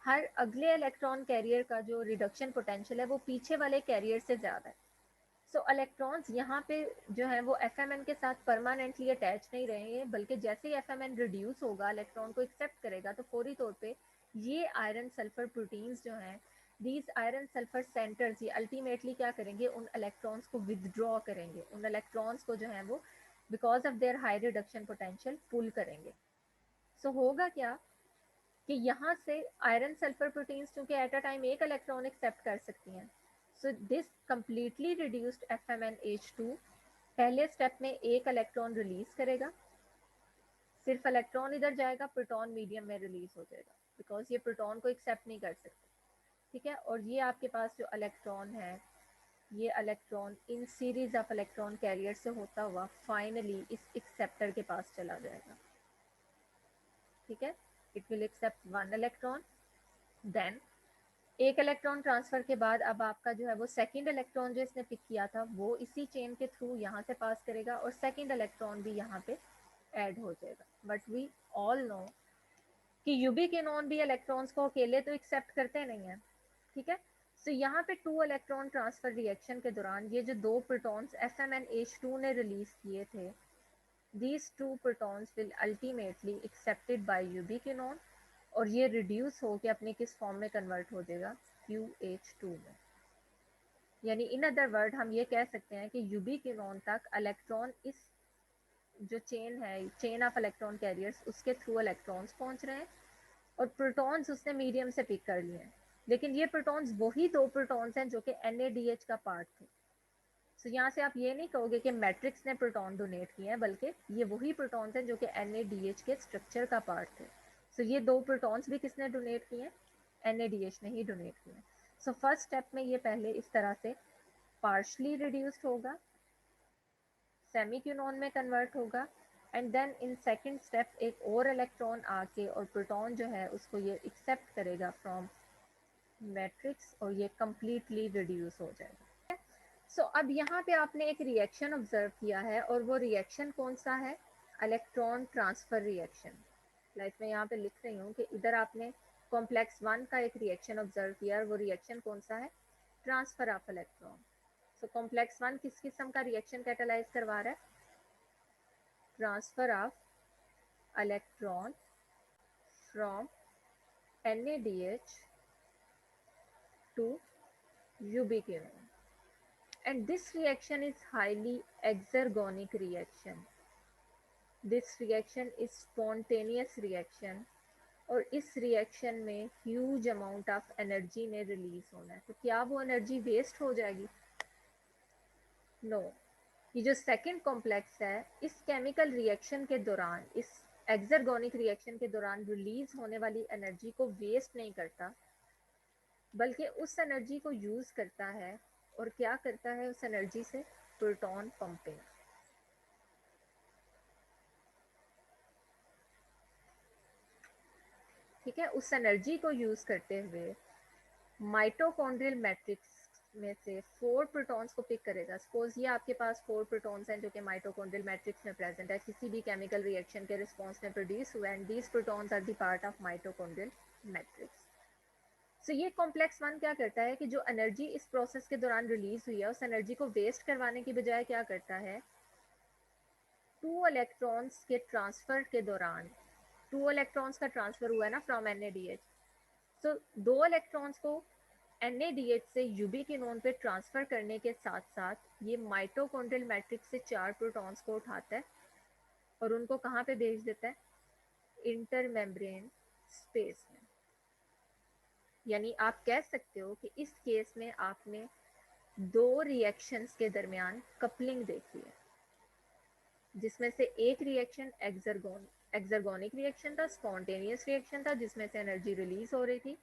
हर अगले इलेक्ट्रॉन कैरियर का जो रिडक्शन पोटेंशियल है वो पीछे वाले कैरियर से ज़्यादा है। सो इलेक्ट्रॉन्स यहाँ पे जो है वो FMN के साथ परमानेंटली अटैच नहीं रहेंगे, बल्कि जैसे ही FMN रिड्यूस होगा, इलेक्ट्रॉन को एक्सेप्ट करेगा, तो फौरी तौर पे ये आयरन सल्फर प्रोटीन्स जो हैं, दीज आयरन सल्फर सेंटर्स, ये अल्टीमेटली क्या करेंगे, उन इलेक्ट्रॉन्स को विदड्रॉ करेंगे, उन इलेक्ट्रॉन्स को जो है वो because of their high reduction potential pull करेंगे। सो होगा क्या कि यहाँ से आयरन सल्फर प्रोटीन्स चूंकि एट अ टाइम एक इलेक्ट्रॉन एक्सेप्ट कर सकती हैं, so this completely reduced FMnH2 पहले स्टेप में एक इलेक्ट्रॉन रिलीज करेगा, सिर्फ इलेक्ट्रॉन इधर जाएगा, प्रोटॉन मीडियम में रिलीज हो जाएगा बिकॉज ये प्रोटॉन को एक्सेप्ट नहीं कर सकते, ठीक है। और ये आपके पास जो इलेक्ट्रॉन है, ये electron in series of electron carrier से होता हुआ फाइनली इस एक्सेप्टर के पास चला जाएगा, ठीक है। It will accept one electron, then एक इलेक्ट्रॉन ट्रांसफर के बाद अब आपका जो है वो सेकंड इलेक्ट्रॉन जो इसने पिक किया था वो इसी चेन के थ्रू यहाँ से पास करेगा और सेकंड इलेक्ट्रॉन भी यहाँ पे ऐड हो जाएगा। बट वी ऑल नो कि यूबिक्विनोन भी इलेक्ट्रॉन्स को अकेले तो एक्सेप्ट करते नहीं है, ठीक है। सो यहाँ पे 2 इलेक्ट्रॉन ट्रांसफर रिएक्शन के दौरान ये जो 2 प्रोटॉन्स FMnH2 ने रिलीज किए थे, these 2 protons will ultimately accepted by ubiquinone और ये रिड्यूस होकर अपने किस फॉर्म में कन्वर्ट हो जाएगा, QH2 में। यानी इन अदर वर्ड हम ये कह सकते हैं कि यूबिक्विनोन तक इलेक्ट्रॉन इस जो चेन है, चेन ऑफ इलेक्ट्रॉन कैरियर्स, उसके थ्रू इलेक्ट्रॉन्स पहुंच रहे हैं और प्रोटॉन्स उसने मीडियम से पिक कर लिए हैं। लेकिन ये प्रोटॉन्स वही 2 प्रोटॉन्स हैं जो कि NADH का पार्ट थे। सो यहाँ से आप ये नहीं कहोगे कि मैट्रिक्स ने प्रोटॉन डोनेट किए हैं, बल्कि ये वही प्रोटॉन्स हैं जो कि NADH के स्ट्रक्चर का पार्ट थे। सो ये 2 प्रोटॉन्स भी किसने डोनेट किए हैं, NADH ने ही डोनेट किए हैं। सो फर्स्ट स्टेप में ये पहले इस तरह से पार्शली रिड्यूस्ड होगा, सेमीक्यूनॉन में कन्वर्ट होगा and then in second step एक और इलेक्ट्रॉन आके और प्रोटॉन जो है उसको ये एक्सेप्ट करेगा फ्रॉम मैट्रिक्स और ये कम्प्लीटली रिड्यूस हो जाएगा। सो अब यहाँ पे आपने एक रिएक्शन ऑब्जर्व किया है और वो रिएक्शन कौन सा है, इलेक्ट्रॉन ट्रांसफर रिएक्शन। लाइक मैं यहाँ पे लिख रही हूँ कि इधर आपने कॉम्प्लेक्स 1 का एक रिएक्शन ऑब्जर्व किया और वो रिएक्शन कौन सा है, transfer of electron. So complex 1 किस किस्म का रिएक्शन कैटालाइज करवा रहा है, transfer of electron from NADH to ubiquinone. And this reaction is highly exergonic reaction. This reaction is spontaneous reaction और इस रिएक्शन में ह्यूज अमाउंट ऑफ एनर्जी ने रिलीज होना है। तो क्या वो एनर्जी वेस्ट हो जाएगी, नो। ये जो सेकंड कॉम्प्लेक्स है इस केमिकल रिएक्शन के दौरान, इस एक्सर्गोनिक रिएक्शन के दौरान रिलीज होने वाली एनर्जी को वेस्ट नहीं करता, बल्कि उस एनर्जी को यूज करता है और क्या करता है उस एनर्जी से, प्रोटॉन पंपिंग। ठीक है, उस एनर्जी को यूज करते हुए माइटोकॉन्ड्रियल मैट्रिक्स में से 4 प्रोटॉन्स को पिक करेगा। सपोज ये आपके पास 4 प्रोटॉन्स हैं जो कि माइटोकॉन्ड्रियल मैट्रिक्स में प्रेजेंट है, किसी भी केमिकल रिएक्शन के रिस्पॉन्स में प्रोड्यूस हुए, and these protons are the part of mitochondrial matrix. So ये कॉम्प्लेक्स 1 क्या करता है कि जो एनर्जी इस प्रोसेस के दौरान रिलीज हुई है उस एनर्जी को वेस्ट करवाने की बजाय क्या करता है, 2 इलेक्ट्रॉन्स के ट्रांसफर के दौरान, 2 इलेक्ट्रॉन्स का ट्रांसफर हुआ है ना फ्रॉम NADH, सो 2 इलेक्ट्रॉन्स को NADH से यूबिक्विनोन पे ट्रांसफर करने के साथ साथ ये माइटोकॉन्ड्रियल मैट्रिक्स से 4 प्रोटॉन्स को उठाता है और उनको कहाँ पे भेज देता है, इंटर मेम्ब्रेन स्पेस में। यानी आप कह सकते हो कि इस केस में आपने 2 रिएक्शंस के दरमियान कपलिंग देखी है, जिसमें से एक रिएक्शन एक्सर्गोनिक रिएक्शन था, स्पॉन्टेनियस रिएक्शन था जिसमें से एनर्जी रिलीज हो रही थी,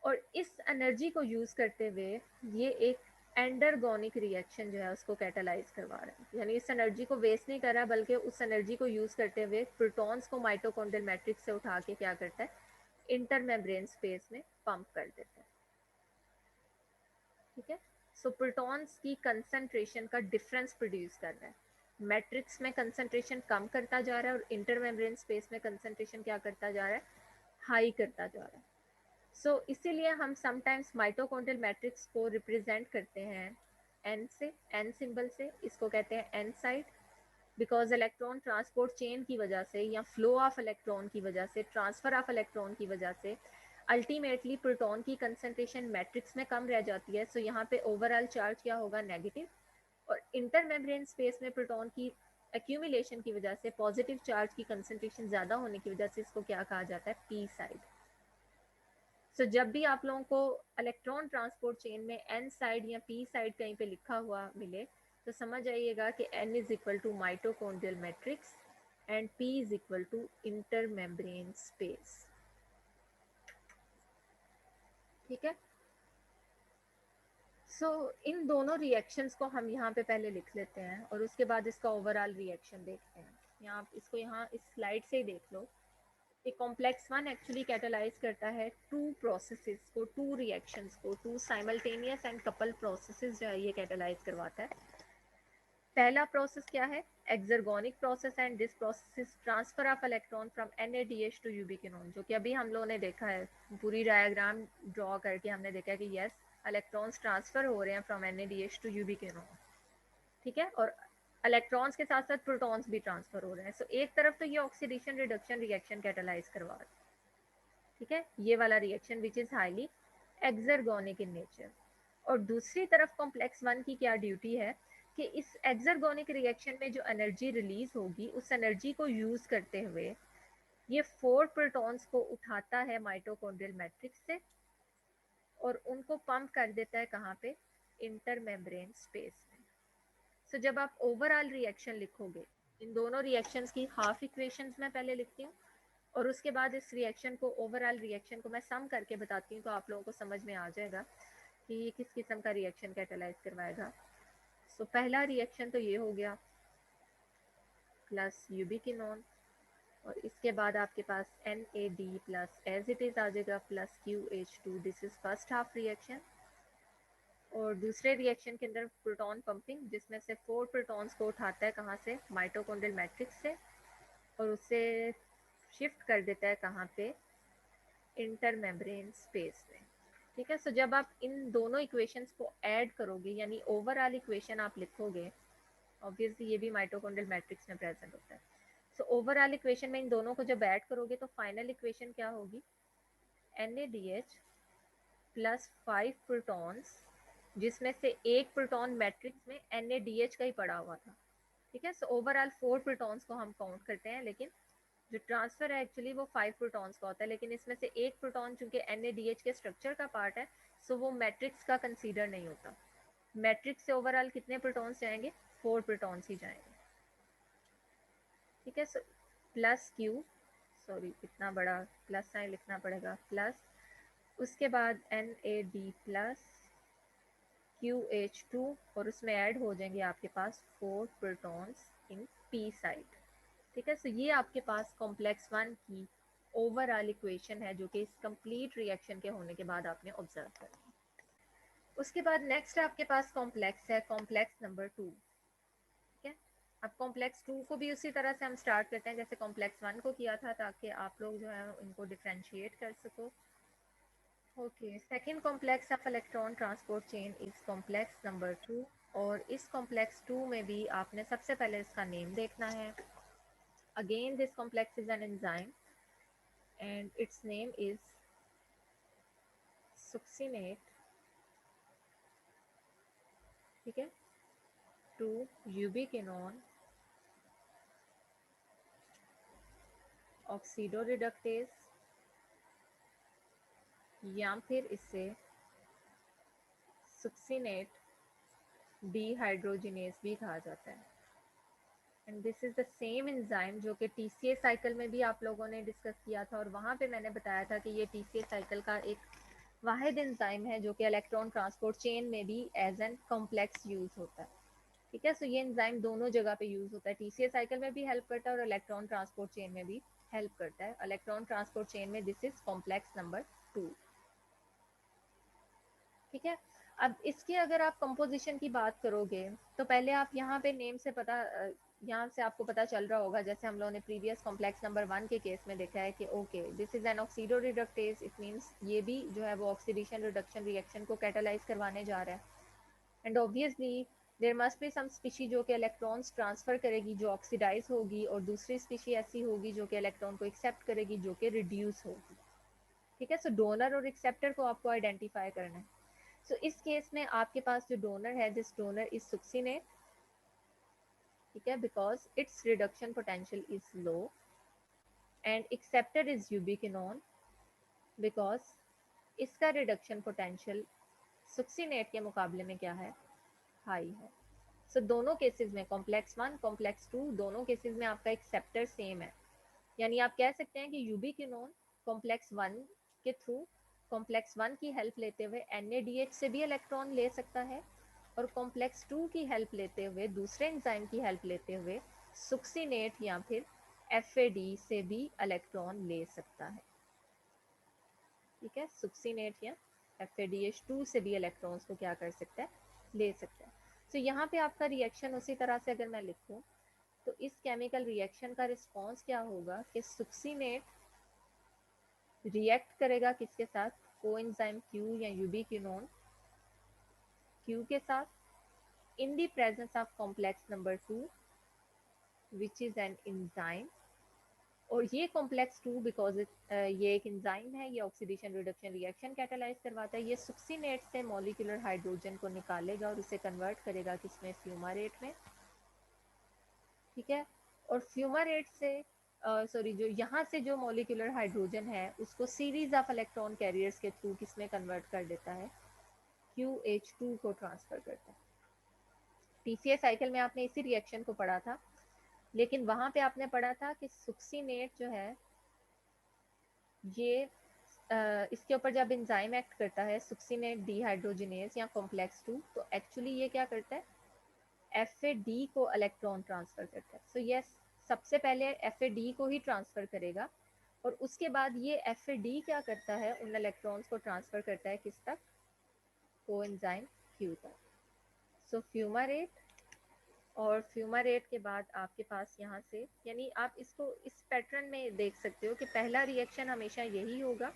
और इस एनर्जी को यूज करते हुए ये एक एंडरगोनिक रिएक्शन जो है उसको कैटालाइज करवा रहा है। यानी इस एनर्जी को वेस्ट नहीं कर रहा बल्कि उस एनर्जी को यूज करते हुए प्रोटॉन्स को माइटोकॉन्ड्रियल मैट्रिक्स से उठा के क्या करता है, इंटर मेम्ब्रेन स्पेस में पंप कर देता है। ठीक है, सो प्रोटॉन्स की कंसंट्रेशन का डिफरेंस प्रोड्यूस कर रहा है, मैट्रिक्स में कंसंट्रेशन कम करता जा रहा है और इंटर मेम्ब्रेन स्पेस में कंसंट्रेशन क्या करता जा रहा है, हाई करता जा रहा है। सो इसीलिए हम समटाइम्स माइटोकॉन्ड्रियल मैट्रिक्स को रिप्रेजेंट करते हैं एन से, एन सिंबल से, इसको कहते हैं N site, because electron transport chain की वजह से या फ्लो ऑफ इलेक्ट्रॉन की वजह से, ट्रांसफर ऑफ इलेक्ट्रॉन की वजह से अल्टीमेटली प्रोटॉन की कंसंट्रेशन मैट्रिक्स में कम रह जाती है। सो यहाँ पे ओवरऑल चार्ज क्या होगा, नेगेटिव। और इंटर मेम्ब्रेन स्पेस में प्रोटॉन की एक्यूमुलेशन की वजह से, पॉजिटिव चार्ज की कंसंट्रेशन ज़्यादा होने की वजह से इसको क्या कहा जाता है, पी साइड। सो जब भी आप लोगों को इलेक्ट्रॉन ट्रांसपोर्ट चेन में एन साइड या पी साइड कहीं पे लिखा हुआ मिले तो समझ आइएगा कि N is equal to mitochondrial matrix and P is equal to inter membrane space. ठीक है। सो इन दोनों रिएक्शंस को हम यहाँ पे पहले लिख लेते हैं और उसके बाद इसका ओवरऑल रिएक्शन देखते हैं। यहाँ इसको यहाँ इस स्लाइड से ही देख लो। एक कॉम्प्लेक्स वन एक्चुअली कैटेलाइज करता है टू प्रोसेसेस को, टू रिएक्शंस को, two simultaneous and couple processes जो है ये कैटेलाइज करवाता है। पहला प्रोसेस क्या है, exergonic process, and this process is transfer of electron from NADH to ubiquinone, जो कि अभी हम लोगों ने देखा है, पूरी डायग्राम ड्रॉ करके हमने देखा है कि यस इलेक्ट्रॉन्स ट्रांसफर हो रहे हैं फ्रॉम NADH टू यूबिक्विनोन। ठीक है। और इलेक्ट्रॉन्स के साथ साथ प्रोटॉन्स भी ट्रांसफर हो रहे हैं। सो एक तरफ तो ये ऑक्सीडेशन रिडक्शन रिएक्शन कैटेलाइज करवा रहा है, ठीक है, ये वाला reaction which is highly exergonic in nature. और दूसरी तरफ कॉम्प्लेक्स वन की क्या ड्यूटी है कि इस एक्सर्गोनिक रिएक्शन में जो एनर्जी रिलीज होगी उस एनर्जी को यूज करते हुए ये 4 प्रोटॉन्स को उठाता है माइटोकॉन्ड्रियल मैट्रिक्स से और उनको पंप कर देता है कहाँ पे, इंटर मेम्ब्रेन स्पेस में। सो जब आप ओवरऑल रिएक्शन लिखोगे, इन दोनों रिएक्शंस की हाफ इक्वेशंस मैं पहले लिखती हूँ और उसके बाद इस रिएक्शन को, ओवरऑल रिएक्शन को मैं सम करके बताती हूँ तो आप लोगों को समझ में आ जाएगा कि ये किस किस्म का रिएक्शन कैटेलाइज करवाएगा। सो पहला रिएक्शन तो ये हो गया प्लस यूबिक्विनोन और इसके बाद आपके पास NAD plus as it is आ जाएगा plus QH2। This is first half reaction. और दूसरे रिएक्शन के अंदर प्रोटॉन पंपिंग, जिसमें से 4 प्रोटॉन्स को उठाता है कहाँ से, माइटोकॉन्ड्रियल मैट्रिक्स से, और उसे शिफ्ट कर देता है कहाँ पे, इंटर मेम्ब्रेन स्पेस में। ठीक है। सो जब आप इन दोनों इक्वेशंस को ऐड करोगे यानी ओवरऑल इक्वेशन आप लिखोगे, ऑब्वियसली ये भी माइटोकॉन्ड्रियल मैट्रिक्स में प्रेजेंट होता है। सो ओवरऑल इक्वेशन में इन दोनों को जब ऐड करोगे तो फाइनल इक्वेशन क्या होगी, NADH प्लस 5 प्रोटॉन्स, जिसमें से एक प्रोटॉन मैट्रिक्स में NADH का ही पड़ा हुआ था। ठीक है। सो ओवरऑल 4 प्रोटॉन्स को हम काउंट करते हैं, लेकिन जो ट्रांसफर है एक्चुअली वो 5 प्रोटॉन्स का होता है, लेकिन इसमें से एक प्रोटॉन चूंकि NADH के स्ट्रक्चर का पार्ट है सो वो मैट्रिक्स का कंसीडर नहीं होता। मैट्रिक्स से ओवरऑल कितने प्रोटॉन्स जाएंगे, 4 प्रोटॉन्स ही जाएंगे। ठीक है। सो प्लस Q, सॉरी इतना बड़ा प्लस साइन लिखना पड़ेगा, प्लस उसके बाद NAD प्लस QH2 और उसमें ऐड हो जाएंगे आपके पास 4 प्रोटॉन्स इन P साइड। ठीक है। सो ये आपके पास कॉम्प्लेक्स वन की ओवरऑल इक्वेशन है जो कि इस कंप्लीट रिएक्शन के होने के बाद आपने ऑब्जर्व करनी है। उसके बाद नेक्स्ट आपके पास कॉम्प्लेक्स है, कॉम्प्लेक्स नंबर 2। ठीक है। अब कॉम्प्लेक्स 2 को भी उसी तरह से हम स्टार्ट करते हैं जैसे कॉम्प्लेक्स 1 को किया था, ताकि आप लोग जो है इनको डिफ्रेंशिएट कर सको। Okay, second complex of electron transport chain is complex number 2 और इस कॉम्प्लेक्स 2 में भी आपने सबसे पहले इसका नेम देखना है। Again this complex is an enzyme and its name is succinate, ठीक है, टू यूबिक्विनोन ऑक्सीडोरिडक्टेज, या फिर इससे succinate डिहाइड्रोजिनेज भी कहा जाता है। And this is the same enzyme जो कि TCA साइकिल में भी आप लोगों ने डिस्कस किया था और वहाँ पे मैंने बताया था कि ये TCA साइकिल का एक वाहिद एंजाइम है जो कि इलेक्ट्रॉन ट्रांसपोर्ट चेन में भी एज एन कॉम्प्लेक्स यूज होता है। ठीक है। सो ये एंजाइम दोनों जगह पे यूज होता है, TCA साइकिल में भी हेल्प करता है और इलेक्ट्रॉन ट्रांसपोर्ट चेन में भी हेल्प करता है। इलेक्ट्रॉन ट्रांसपोर्ट चेन में दिस इज कॉम्प्लेक्स नंबर 2। ठीक है। अब इसकी अगर आप कंपोजिशन की बात करोगे तो पहले आप यहाँ पे नेम से पता, यहाँ से आपको पता चल रहा होगा जैसे हम लोगों ने प्रीवियस कॉम्प्लेक्स नंबर 1 के केस में देखा है कि okay this is an oxido reductase, it means ये भी जो है वो ऑक्सीडेशन रिडक्शन रिएक्शन को कैटालाइज करवाने जा रहा है। And obviously there must be some species जो कि इलेक्ट्रॉन्स ट्रांसफर करेगी जो ऑक्सीडाइज होगी, और दूसरी स्पीशी ऐसी होगी जो कि इलेक्ट्रॉन को एक्सेप्ट करेगी जो कि रिड्यूस होगी। ठीक है, सो डोनर और एक्सेप्टर को आपको आइडेंटिफाई करना है। सो इस केस में आपके पास जो डोनर है, दिस डोनर इज सुक्सीनेट, ठीक है, because it's reduction potential is low, and acceptor is यूबिक्विनोन because इसका रिडक्शन पोटेंशियल सुक्सीनेट के मुकाबले में क्या है, हाई है। सो दोनों केसेस में कॉम्प्लेक्स 1 कॉम्प्लेक्स 2 दोनों केसेस में आपका एक्सेप्टर सेम है, यानी आप कह सकते हैं कि यूबिक्विनोन कॉम्प्लेक्स 1 के थ्रू कॉम्प्लेक्स 1 की हेल्प लेते हुए NADH से भी इलेक्ट्रॉन ले सकता है, और कॉम्प्लेक्स 2 की हेल्प लेते हुए, दूसरे एंजाइम की हेल्प लेते हुए सुक्सीनेट या फिर FAD से भी इलेक्ट्रॉन ले सकता है। ठीक है, सुक्सीनेट या FADH2 से भी इलेक्ट्रॉन्स को क्या कर सकता है, ले सकता है। तो यहाँ पे आपका रिएक्शन उसी तरह से अगर मैं लिखूँ तो इस केमिकल रिएक्शन का रिस्पॉन्स क्या होगा कि सुक्सीनेट रिएक्ट करेगा किसके साथ, कोएंजाइम Q या यूबिक्विनोन Q के साथ, in the presence of complex number 2 which is an enzyme. और ये कॉम्प्लेक्स 2 बिकॉज ये एक एंजाइम है, ये ऑक्सीडेशन रिडक्शन रिएक्शन कैटालाइज करवाता है, ये सुक्सीनेट से मॉलिक्यूलर हाइड्रोजन को निकालेगा और उसे कन्वर्ट करेगा किसमें, फ्यूमारेट में। ठीक है, और फ्यूमारेट से सॉरी जो यहाँ से जो मॉलिक्यूलर हाइड्रोजन है उसको सीरीज ऑफ इलेक्ट्रॉन कैरियर्स के थ्रू किसमें कन्वर्ट कर देता है, QH2 को ट्रांसफर करता है। TCA साइकिल में आपने इसी रिएक्शन को पढ़ा था, लेकिन वहां पे आपने पढ़ा था कि सुक्सीनेट जो है ये इसके ऊपर जब एंजाइम एक्ट करता है सुक्सीनेट डिहाइड्रोजिनेज या कॉम्प्लेक्स 2, तो एक्चुअली ये क्या करता है, FAD को इलेक्ट्रॉन ट्रांसफर करता है। सो ये सबसे पहले FAD को ही ट्रांसफर करेगा, और उसके बाद ये FAD क्या करता है, उन इलेक्ट्रॉन्स को ट्रांसफर करता है किस तक, कोएंजाइम Q तक। सो फ्यूमारेट, और फ्यूमारेट के बाद आपके पास यहाँ से, यानी आप इसको इस पैटर्न में देख सकते हो कि पहला रिएक्शन हमेशा यही होगा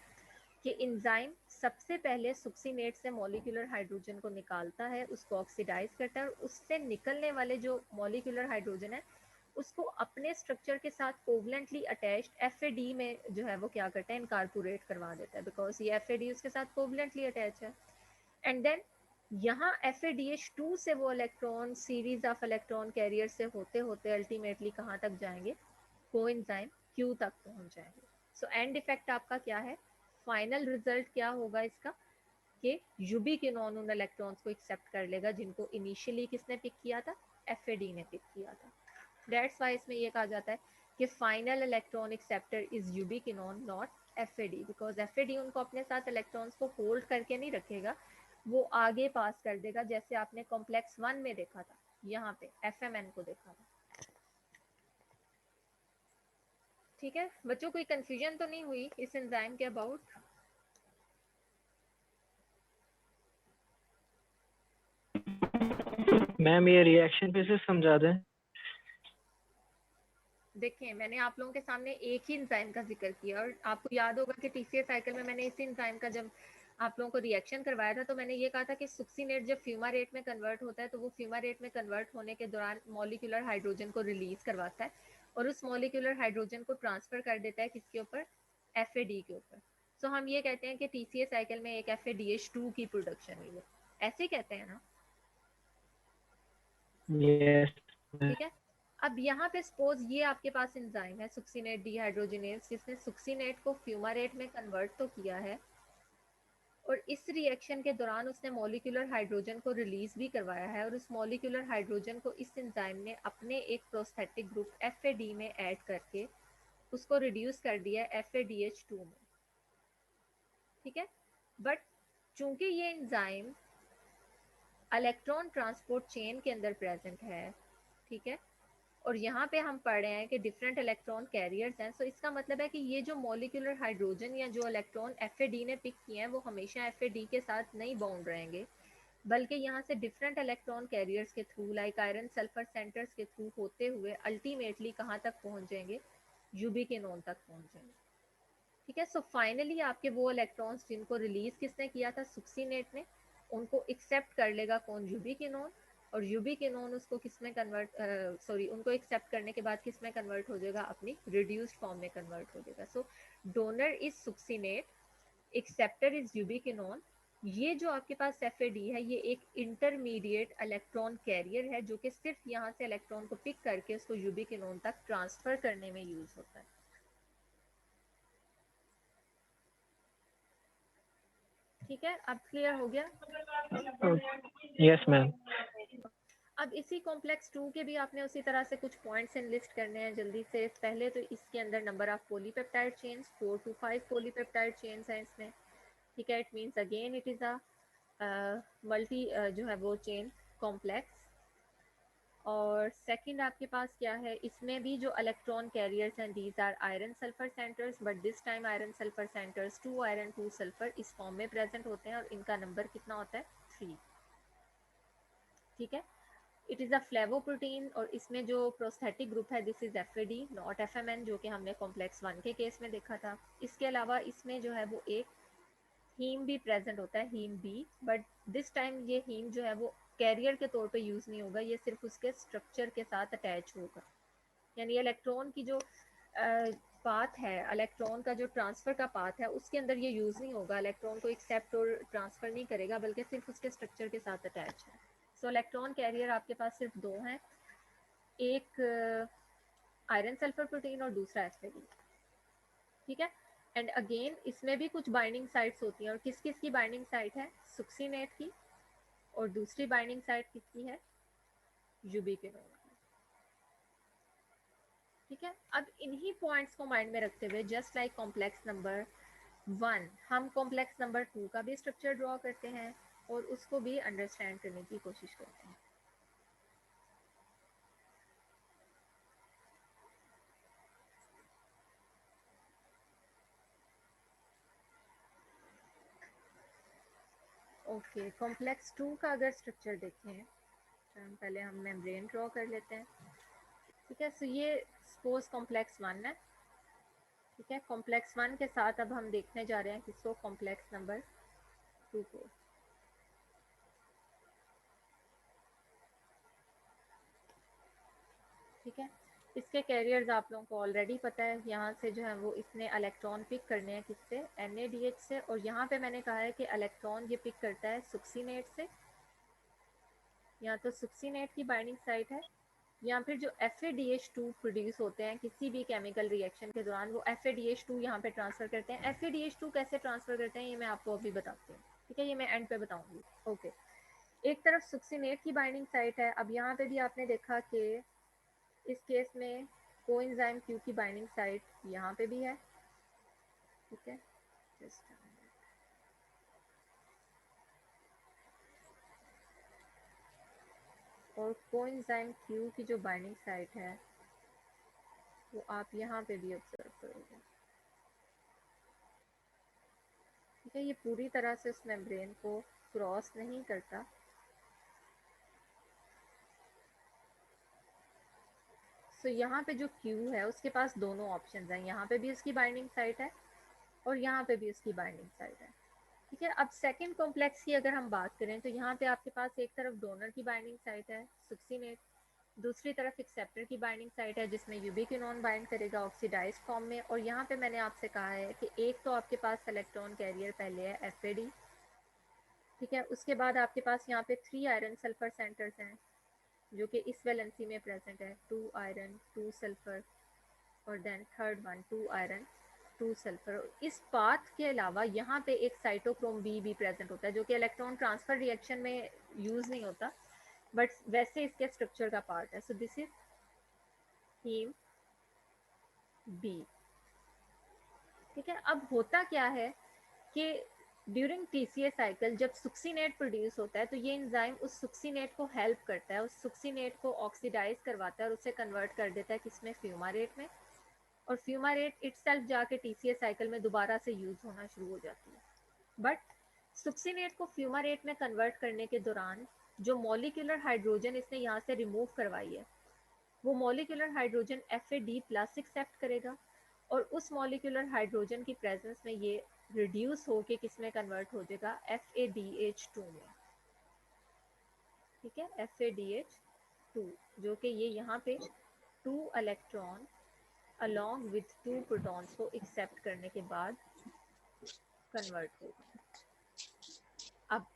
कि एंजाइम सबसे पहले सुक्सीनेट से मॉलिक्यूलर हाइड्रोजन को निकालता है, उसको ऑक्सीडाइज करता है, और उससे निकलने वाले जो मॉलिक्यूलर हाइड्रोजन है उसको अपने स्ट्रक्चर के साथ कोवलेंटली अटैच्ड FAD में जो है वो क्या करता है, इनकारपोरेट करवा देता है, बिकॉज ये FAD उसके साथ कोवलेंटली अटैच है। एंड देन यहाँ FADH2 से वो electron series of electron carrier से होते होते अल्टीमेटली कहाँ तक जाएंगे, कोएंजाइम Q तक पहुंच जाएंगे। सो एंड इफेक्ट आपका क्या है, फाइनल रिजल्ट क्या होगा इसका, कि यूबिक्विनोन उन इलेक्ट्रॉन्स को एक्सेप्ट कर लेगा जिनको इनिशियली किसने पिक किया था, FAD ने पिक किया था। दैट्स वाई इसमें ये कहा जाता है कि final electron acceptor is यूबिक्विनोन not FAD, because FAD उनको अपने साथ इलेक्ट्रॉन्स को होल्ड करके नहीं रखेगा, वो आगे पास कर देगा, जैसे आपने कॉम्प्लेक्स 1 में देखा था, यहाँ पे FMN को देखा था। ठीक है बच्चों, कोई कंफ्यूजन तो नहीं हुई इस एंजाइम के अबाउट? मैम ये रिएक्शन फिर से समझा दें। देखें, मैंने आप लोगों के सामने एक ही एंजाइम का जिक्र किया, और आपको याद होगा कि TCA साइकिल में मैंने इसी एंजाइम का जब आप लोगों को रिएक्शन करवाया था तो मैंने ये कहा था कि सुक्सीनेट जब फ्यूमारेट में कन्वर्ट होता है तो वो फ्यूमारेट में कन्वर्ट होने के दौरान मॉलिक्यूलर हाइड्रोजन को रिलीज करवाता है, और उस मॉलिक्यूलर हाइड्रोजन को ट्रांसफर कर देता है किसके ऊपर, FAD के ऊपर। सो हम ये कहते हैं कि TCA साइकिल में एक FADH2 की प्रोडक्शन हुई है, ऐसे ही कहते हैं ना? यस। ठीक है, अब यहाँ पे सपोज ये आपके पास एंजाइम है सुक्सीनेट डिहाइड्रोजिनेज, जिसने सुक्सीनेट को फ्यूमारेट में कन्वर्ट तो किया है, और इस रिएक्शन के दौरान उसने मॉलिक्यूलर हाइड्रोजन को रिलीज भी करवाया है, और उस मॉलिक्यूलर हाइड्रोजन को इस एंजाइम ने अपने एक प्रोस्थेटिक ग्रुप FAD में ऐड करके उसको रिड्यूस कर दिया FADH2 में। ठीक है, बट चूंकि ये एंजाइम इलेक्ट्रॉन ट्रांसपोर्ट चेन के अंदर प्रेजेंट है, ठीक है, और यहाँ पे हम पढ़ रहे हैं कि डिफरेंट इलेक्ट्रॉन कैरियर्स हैं, सो इसका मतलब है कि ये जो मॉलिक्यूलर हाइड्रोजन या जो इलेक्ट्रॉन FAD ने पिक किए हैं वो हमेशा FAD के साथ नहीं बाउंड रहेंगे, बल्कि यहाँ से डिफरेंट इलेक्ट्रॉन कैरियर्स के through like iron sulphur centres के थ्रू होते हुए अल्टीमेटली कहाँ तक पहुँच जाएंगे, यूबिक्विनोन तक पहुँच जाएंगे। ठीक है, सो फाइनली आपके वो इलेक्ट्रॉन्स जिनको रिलीज किसने किया था, सुक्सीनेट ने, उनको एक्सेप्ट कर लेगा कौन, यूबिक्विनोन, और यूबिक्विनोन उसको किस में कन्वर्ट उनको एक्सेप्ट करने के बाद किस में कन्वर्ट हो जाएगा, अपनी रिड्यूस्ड फॉर्म में कन्वर्ट हो जाएगा. So donor is succinate, acceptor is ubiquinone. ये जो आपके पास FAD है ये एक इंटरमीडिएट इलेक्ट्रॉन कैरियर है जो कि सिर्फ यहाँ से इलेक्ट्रॉन को पिक करके उसको यूबिक्विनोन तक ट्रांसफर करने में यूज होता है. ठीक है, अब क्लियर हो गया. Yes ma'am. अब इसी कॉम्प्लेक्स 2 के भी आपने उसी तरह से कुछ पॉइंट्स लिस्ट करने हैं जल्दी से. पहले तो इसके अंदर number of polypeptide chains 4 to 5 polypeptide chains हैं इसमें. ठीक है, it means again it is a multi जो है वो चेन कॉम्प्लेक्स. और सेकंड आपके पास क्या है, इसमें भी जो इलेक्ट्रॉन कैरियर्स हैं these are iron sulphur centres, but this time iron sulphur centres 2 iron 2 sulphur इस फॉर्म में प्रेजेंट होते हैं और इनका नंबर कितना होता है, 3. ठीक है, इट इज़ अ फ्लेवोप्रोटीन और इसमें जो प्रोस्थेटिक ग्रुप है this is FAD not FMN जो कि हमने कॉम्प्लेक्स 1 के केस में देखा था. इसके अलावा इसमें जो है वो एक हीम भी प्रेजेंट होता है, haem B, but this time ये हीम जो है वो कैरियर के तौर पे यूज़ नहीं होगा, ये सिर्फ उसके स्ट्रक्चर के साथ अटैच होगा. यानी इलेक्ट्रॉन की जो पाथ है, इलेक्ट्रॉन का जो ट्रांसफ़र का पाथ है उसके अंदर ये यूज़ नहीं होगा, इलेक्ट्रॉन को एक्सेप्ट और ट्रांसफ़र नहीं करेगा बल्कि सिर्फ उसके स्ट्रक्चर के साथ अटैच है. सो इलेक्ट्रॉन कैरियर आपके पास सिर्फ 2 हैं, एक आयरन सल्फर प्रोटीन और दूसरा FAD. ठीक है, एंड अगेन इसमें भी कुछ बाइंडिंग साइट्स होती हैं और किस किस की बाइंडिंग साइट है, सुक्सीनेट की, और दूसरी बाइंडिंग साइट किसकी है, यूबिक्विनोन की. ठीक है, अब इन्हीं पॉइंट्स को माइंड में रखते हुए जस्ट लाइक कॉम्प्लेक्स नंबर 1 हम कॉम्प्लेक्स नंबर 2 का भी स्ट्रक्चर ड्रॉ करते हैं और उसको भी अंडरस्टैंड करने की कोशिश करते हैं. ओके, कॉम्प्लेक्स 2 का अगर स्ट्रक्चर देखें तो हम पहले हम मेम्ब्रेन ड्रॉ कर लेते हैं. ठीक है, सो ये सपोज कॉम्प्लेक्स 1 है. ठीक है, कॉम्प्लेक्स 1 के साथ अब हम देखने जा रहे हैं किसको, कॉम्प्लेक्स नंबर 2 को. ठीक है, इसके कैरियर्स आप लोगों को ऑलरेडी पता है, यहाँ से जो है वो इसने इलेक्ट्रॉन पिक करने हैं किससे, NADH से, और यहाँ पे मैंने कहा है कि इलेक्ट्रॉन ये पिक करता है सुक्सीनेट से. यहाँ तो सुक्सीनेट की बाइंडिंग साइट है, या फिर जो FADH2 प्रोड्यूस होते हैं किसी भी केमिकल रिएक्शन के दौरान वो FADH2 यहाँ पे ट्रांसफ़र करते हैं. FADH2 कैसे ट्रांसफ़र करते हैं ये मैं आपको अभी बताती हूँ. ठीक है, ये मैं एंड पे बताऊँगी. ओके, एक तरफ सुक्सीनेट की बाइंडिंग साइट है. अब यहाँ पे भी आपने देखा कि इस केस में कोएंजाइम Q की बाइंडिंग साइट यहाँ पे भी है. ठीक है, जस्ट और कोएंजाइम Q की जो बाइंडिंग साइट है वो आप यहाँ पे भी ऑब्जर्व करोगे. ठीक है, ये पूरी तरह से उस मेम्ब्रेन को क्रॉस नहीं करता. सो यहाँ पे जो Q है उसके पास दोनों ऑप्शंस हैं, यहाँ पे भी उसकी बाइंडिंग साइट है और यहाँ पे भी उसकी बाइंडिंग साइट है. ठीक है, अब सेकंड कॉम्प्लेक्स की अगर हम बात करें तो यहाँ पे आपके पास एक तरफ डोनर की बाइंडिंग साइट है सुक्सीनेट, दूसरी तरफ एक्सेप्टर की बाइंडिंग साइट है जिसमें यूबिक्विनोन बाइंड करेगा ऑक्सीडाइज्ड फॉर्म में. और यहाँ पे मैंने आपसे कहा है कि एक तो आपके पास इलेक्ट्रॉन कैरियर पहले है FAD. ठीक है, उसके बाद आपके पास यहाँ पे 3 आयरन सल्फर सेंटर्स हैं जो कि इस वैलेंसी में प्रेजेंट है, 2 आयरन 2 सल्फर, और then third one 2 iron 2 sulphur. इस पाथ के अलावा यहाँ पे एक साइटोक्रोम B भी प्रेजेंट होता है जो कि इलेक्ट्रॉन ट्रांसफर रिएक्शन में यूज़ नहीं होता बट वैसे इसके स्ट्रक्चर का पार्ट है. So this is haem B. ठीक है, अब होता क्या है कि ड्यूरिंग TCA साइकिल जब सुक्सीनेट प्रोड्यूस होता है तो ये एंजाइम उस सुक्सीनेट को हेल्प करता है, उस सुक्सीनेट को ऑक्सीडाइज करवाता है और उसे कन्वर्ट कर देता है किसमें, फ्यूमारेट में. और फ्यूमारेट इटसेल्फ जाके TCA साइकिल में दोबारा से यूज़ होना शुरू हो जाती है. बट सुक्सीनेट को फ्यूमारेट में कन्वर्ट करने के दौरान जो मॉलिक्यूलर हाइड्रोजन इसने यहाँ से रिमूव करवाई है वो molecular hydrogen FAD plus accept करेगा और उस मॉलिक्यूलर हाइड्रोजन की प्रेजेंस में ये रिड्यूस होके किस में कन्वर्ट हो जाएगा, FADH2 में. ठीक है, FADH2, जो कि ये यहाँ पे 2 इलेक्ट्रॉन अलॉन्ग विथ 2 प्रोटॉन्स को एक्सेप्ट करने के बाद कन्वर्ट होगा। अब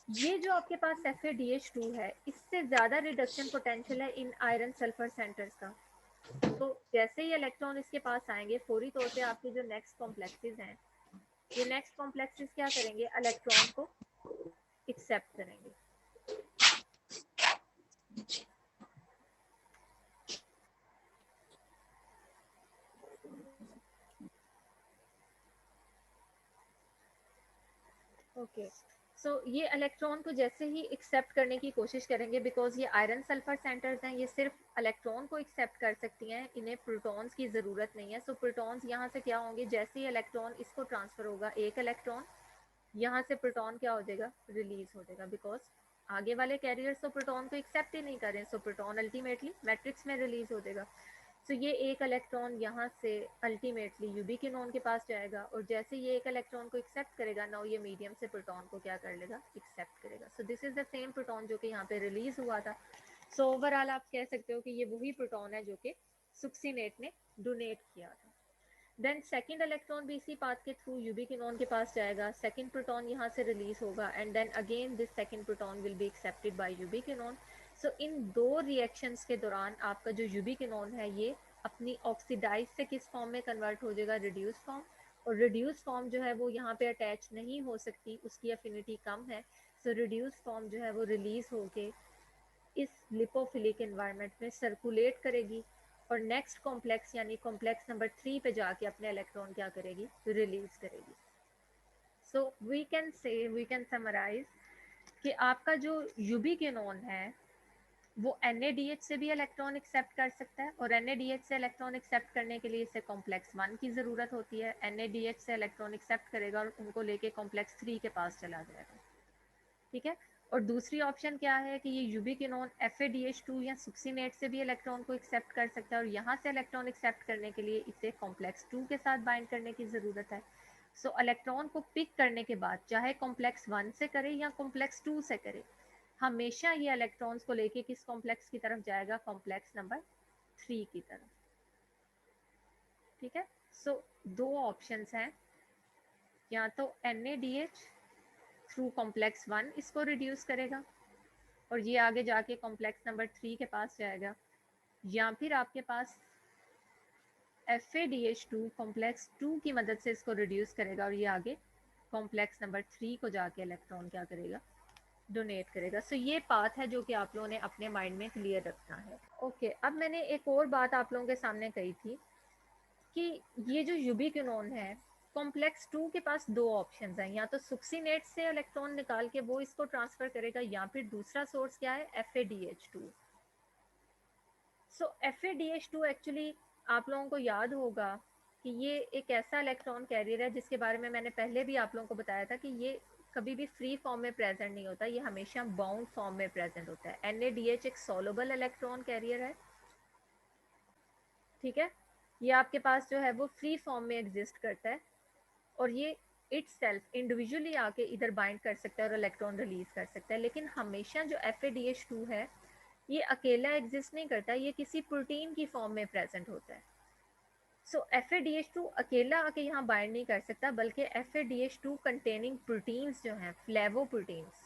ये जो आपके पास FADH2 है, इससे ज़्यादा रिडक्शन पोटेंशियल है इन आयरन सल्फर सेंटर्स का। तो जैसे ही इलेक्ट्रॉन इसके पास आएंगे, फौरी तौर पे आपके जो नेक्स्ट कॉम्प्लेक्सेस हैं, ये नेक्स्ट कॉम्प्लेक्सेस क्या करेंगे, इलेक्ट्रॉन को एक्सेप्ट करेंगे। ओके, सो ये इलेक्ट्रॉन को जैसे ही एक्सेप्ट करने की कोशिश करेंगे, बिकॉज ये आयरन सल्फर सेंटर्स हैं, ये सिर्फ इलेक्ट्रॉन को एक्सेप्ट कर सकती हैं, इन्हें प्रोटॉन्स की ज़रूरत नहीं है। सो प्रोटॉन्स यहाँ से क्या होंगे, जैसे ही इलेक्ट्रॉन इसको ट्रांसफ़र होगा, एक इलेक्ट्रॉन यहाँ से प्रोटॉन क्या हो जाएगा, रिलीज हो जाएगा, बिकॉज आगे वाले कैरियर्स तो प्रोटॉन को एक्सेप्ट ही नहीं कर रहे हैं। सो प्रोटॉन अल्टीमेटली मैट्रिक्स में रिलीज हो जाएगा। सो ये एक इलेक्ट्रॉन यहाँ से अल्टीमेटली यूबिक्विनोन के पास जाएगा, और जैसे ये एक इलेक्ट्रॉन को एक्सेप्ट करेगा, नाउ ये मीडियम से प्रोटॉन को क्या कर लेगा, एक्सेप्ट करेगा। सो this is the same proton जो कि यहाँ पे रिलीज हुआ था। सो ओवरऑल आप कह सकते हो कि ये वही प्रोटॉन है जो कि सुक्सीनेट ने डोनेट किया था। देन सेकंड इलेक्ट्रॉन भी इसी पाथ के थ्रू यूबिक्विनोन के पास जाएगा, सेकंड प्रोटॉन यहाँ से रिलीज होगा, and then again this second proton will be accepted by ubiquinone. So इन दो रिएक्शंस के दौरान आपका जो यूबिक्विनोन है, ये अपनी ऑक्सीडाइज से किस फॉर्म में कन्वर्ट हो जाएगा, रिड्यूस फॉर्म। और रिड्यूस फॉर्म जो है वो यहाँ पे अटैच नहीं हो सकती, उसकी अफिनिटी कम है। सो रिड्यूस फॉर्म जो है वो रिलीज होके इस लिपोफिलिक एनवायरनमेंट में सर्कुलेट करेगी, और नेक्स्ट कॉम्प्लेक्स यानी कॉम्प्लेक्स नंबर 3 पे जाके अपने इलेक्ट्रॉन क्या करेगी, रिलीज करेगी। सो वी कैन समराइज कि आपका जो यूबिक्विनोन है वो NADH से भी इलेक्ट्रॉन एक्सेप्ट कर सकता है, और NADH से इलेक्ट्रॉन एक्सेप्ट करने के लिए इसे कॉम्प्लेक्स 1 की ज़रूरत होती है। NADH से इलेक्ट्रॉन एक्सेप्ट करेगा और उनको लेके कॉम्प्लेक्स 3 के पास चला जाएगा, ठीक है। और दूसरी ऑप्शन क्या है कि ये यूबिक्विनोन FADH2 या सुक्सीनेट से भी इलेक्ट्रॉन को एक्सेप्ट कर सकता है, और यहाँ से इलेक्ट्रॉन एक्सेप्ट करने के लिए इसे कॉम्प्लेक्स 2 के साथ बाइंड करने की ज़रूरत है। सो इलेक्ट्रॉन को पिक करने के बाद चाहे कॉम्प्लेक्स 1 से करे या कॉम्प्लेक्स 2 से करे, हमेशा ये इलेक्ट्रॉन्स को लेके किस कॉम्प्लेक्स की तरफ जाएगा, कॉम्प्लेक्स नंबर 3 की तरफ, ठीक है। सो दो ऑप्शंस हैं, या तो NADH थ्रू कॉम्प्लेक्स 1 इसको रिड्यूस करेगा और ये आगे जाके कॉम्प्लेक्स नंबर 3 के पास जाएगा, या फिर आपके पास FADH2 कॉम्प्लेक्स 2 की मदद से इसको रिड्यूस करेगा और ये आगे कॉम्प्लेक्स नंबर 3 को जाके इलेक्ट्रॉन क्या करेगा, डोनेट करेगा। सो ये पाथ है जो कि आप लोगों ने अपने माइंड में क्लियर रखना है। ओके, अब मैंने एक और बात आप लोगों के सामने कही थी कि ये जो यूबिक्विनोन है, कॉम्प्लेक्स 2 के पास दो ऑप्शंस हैं, या तो सुक्सीनेट से इलेक्ट्रॉन निकाल के वो इसको ट्रांसफर करेगा, या फिर दूसरा सोर्स क्या है, FADH2। सो FADH2 एक्चुअली आप लोगों को याद होगा कि ये एक ऐसा इलेक्ट्रॉन कैरियर है जिसके बारे में मैंने पहले भी आप लोगों को बताया था कि ये कभी भी फ्री फॉर्म में प्रेजेंट नहीं होता, ये हमेशा बाउंड फॉर्म में प्रेजेंट होता है। NADH एक सोलुबल इलेक्ट्रॉन कैरियर है, ठीक है। ये आपके पास जो है वो फ्री फॉर्म में एग्जिस्ट करता है, और ये इटसेल्फ इंडिविजुअली आके इधर बाइंड कर सकता है और इलेक्ट्रॉन रिलीज कर सकता है। लेकिन हमेशा जो FADH2 है, ये अकेला एग्जिस्ट नहीं करता, ये किसी प्रोटीन की फॉर्म में प्रेजेंट होता है। सो FADH2 अकेला आके यहाँ बाइंड नहीं कर सकता, बल्कि FADH2 कंटेनिंग प्रोटीन्स जो हैं, फ्लेवोप्रोटीन्स,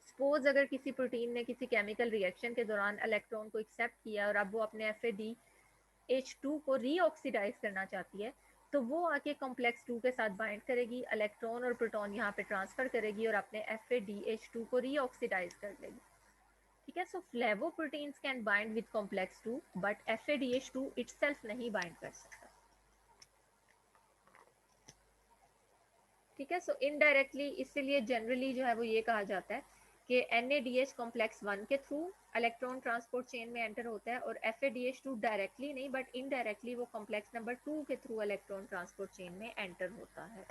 सपोज अगर किसी प्रोटीन ने किसी केमिकल रिएक्शन के दौरान इलेक्ट्रॉन को एक्सेप्ट किया और अब वो अपने FADH2 को रीऑक्सीडाइज करना चाहती है, तो वो आके कॉम्प्लेक्स 2 के साथ बाइंड करेगी, इलेक्ट्रॉन और प्रोटॉन यहाँ पे ट्रांसफर करेगी और अपने FADH2 को रीऑक्सीडाइज कर लेगी, ठीक है। So flavoproteins can bind with complex 2, but FADH2 itself नहीं बाइंड कर सकता, ठीक है। सो इनडायरेक्टली इसीलिए जनरली जो है वो ये कहा जाता है कि NADH कॉम्प्लेक्स 1 के थ्रू इलेक्ट्रॉन ट्रांसपोर्ट चेन में एंटर होता है, और FADH2 डायरेक्टली नहीं बट इनडायरेक्टली वो कॉम्प्लेक्स नंबर 2 के थ्रू इलेक्ट्रॉन ट्रांसपोर्ट चेन में एंटर होता है,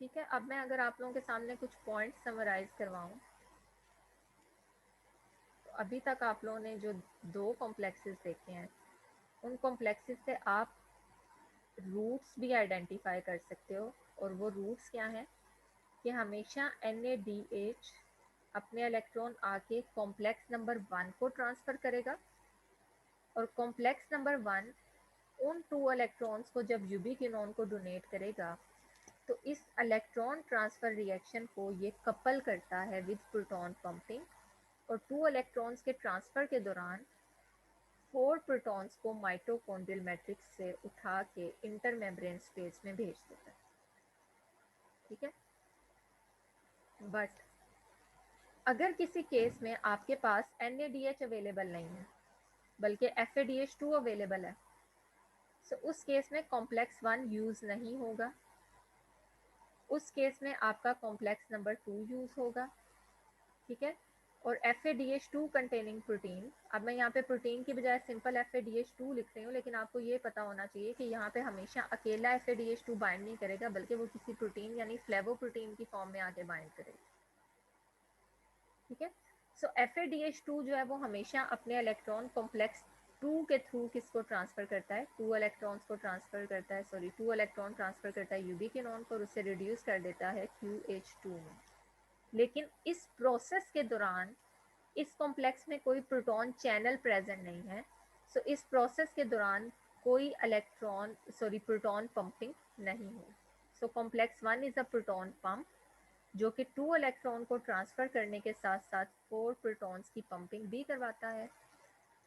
ठीक है। अब मैं अगर आप लोगों के सामने कुछ पॉइंट समराइज करवाऊं, तो अभी तक आप लोगों ने जो दो कॉम्प्लेक्सेस देखे हैं, उन कॉम्प्लेक्सेस से आप रूट्स भी आइडेंटिफाई कर सकते हो, और वो रूट्स क्या हैं, कि हमेशा NADH अपने इलेक्ट्रॉन आके कॉम्प्लेक्स नंबर 1 को ट्रांसफ़र करेगा और कॉम्प्लेक्स नंबर 1 उन 2 इलेक्ट्रॉन्स को जब यूबिक्विनोन को डोनेट करेगा तो इस इलेक्ट्रॉन ट्रांसफ़र रिएक्शन को ये कपल करता है विद प्रोटॉन पंपिंग और 2 इलेक्ट्रॉन्स के ट्रांसफ़र के दौरान 4 प्रोटॉन्स को माइटोकॉन्ड्रियल मैट्रिक्स से उठा के इंटरमेम्ब्रेन स्पेस में भेज देता है। ठीक है, बट अगर किसी केस में आपके पास NADH अवेलेबल नहीं है बल्कि FADH2 अवेलेबल है, तो उस केस में कॉम्प्लेक्स 1 यूज़ नहीं होगा, उस केस में आपका कॉम्प्लेक्स नंबर 2 यूज़ होगा। ठीक है, और FADH2 कंटेनिंग प्रोटीन, अब मैं यहाँ पे प्रोटीन की बजाय सिंपल FADH2 लिख रही हूँ, लेकिन आपको ये पता होना चाहिए कि यहाँ पे हमेशा अकेला FADH2 बाइंड नहीं करेगा बल्कि वो किसी प्रोटीन यानी फ्लेवोप्रोटीन की फॉर्म में आके बाइंड करेगा। ठीक है, सो FADH2 जो है वो हमेशा अपने इलेक्ट्रॉन कॉम्प्लेक्स 2 के थ्रू किसको ट्रांसफ़र करता है, 2 इलेक्ट्रॉन्स को ट्रांसफ़र करता है, 2 इलेक्ट्रॉन ट्रांसफ़र करता है यूबिक्विनोन को और उसे रिड्यूस कर देता है QH2 में। लेकिन इस प्रोसेस के दौरान इस कॉम्प्लेक्स में कोई प्रोटॉन चैनल प्रेजेंट नहीं है, सो इस प्रोसेस के दौरान कोई प्रोटॉन पंपिंग नहीं हो। So complex 1 is a proton pump जो कि 2 इलेक्ट्रॉन को ट्रांसफ़र करने के साथ साथ 4 प्रोटॉन्स की पंपिंग भी करवाता है,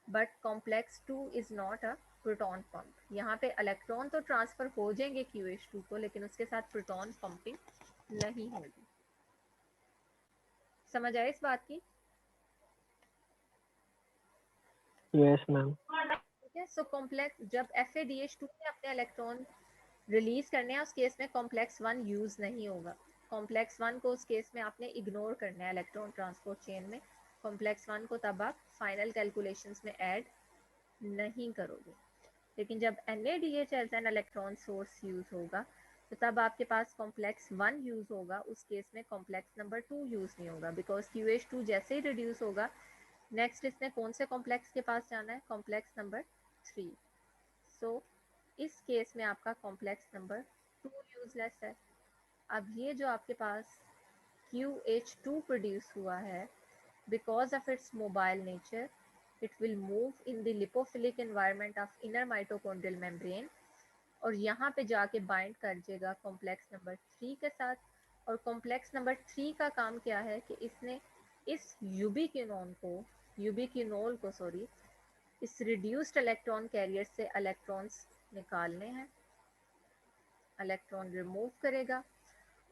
but complex 2 is not a proton pump. यहाँ पे इलेक्ट्रॉन तो ट्रांसफ़र हो जाएंगे QH2 को, लेकिन उसके साथ प्रोटॉन पंपिंग नहीं होगी। समझ आए इस बात की? Yes, ma'am. ठीक है, सो कॉम्प्लेक्स जब FADH2 ने अपने इलेक्ट्रॉन रिलीज करने हैं उस केस में कॉम्प्लेक्स 1 यूज़ नहीं होगा। कॉम्प्लेक्स 1 को उस केस में आपने इग्नोर करना है इलेक्ट्रॉन ट्रांसपोर्ट चेन में। कॉम्प्लेक्स 1 को तब आप फाइनल कैलकुलेशंस में ऐड नहीं करोगे। लेकिन जब NADH as an electron source use होगा तो तब आपके पास कॉम्प्लेक्स 1 यूज़ होगा, उस केस में कॉम्प्लेक्स नंबर 2 यूज़ नहीं होगा बिकॉज QH2 जैसे ही रिड्यूस होगा नेक्स्ट इसने कौन से कॉम्प्लेक्स के पास जाना है, कॉम्प्लेक्स नंबर 3। सो इस केस में आपका कॉम्प्लेक्स नंबर 2 यूजलेस है। अब ये जो आपके पास QH2 प्रोड्यूस हुआ है because of its mobile nature it will move in the lipophilic environment of inner mitochondrial membrane और यहाँ पे जाके बाइंड कर जाएगा कॉम्प्लेक्स नंबर 3 के साथ। और कॉम्प्लेक्स नंबर 3 का काम क्या है कि इसने इस यूबिक्विनोल को इस रिड्यूस्ड इलेक्ट्रॉन कैरियर से इलेक्ट्रॉन्स निकालने हैं, इलेक्ट्रॉन रिमूव करेगा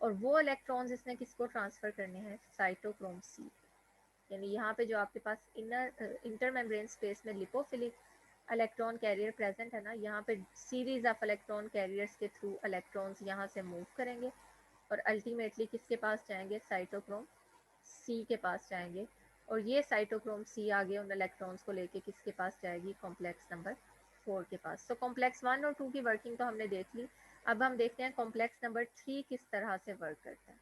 और वो इलेक्ट्रॉन्स इसने किसको ट्रांसफ़र करने हैं, साइटोक्रोम C। यानी यहाँ पे जो आपके पास इंटरमेम्ब्रेन स्पेस में लिपोफिलिक इलेक्ट्रॉन कैरियर प्रेजेंट है ना, यहाँ पे सीरीज ऑफ इलेक्ट्रॉन कैरियर्स के थ्रू इलेक्ट्रॉन्स यहाँ से मूव करेंगे और अल्टीमेटली किसके पास जाएंगे, साइटोक्रोम C के पास जाएंगे। और ये साइटोक्रोम C आगे उन इलेक्ट्रॉन्स को लेके किसके पास जाएगी, कॉम्प्लेक्स नंबर 4 के पास। तो कॉम्प्लेक्स 1 और 2 की वर्किंग तो हमने देख ली। अब हम देखते हैं कॉम्प्लेक्स नंबर 3 किस तरह से वर्क करता है।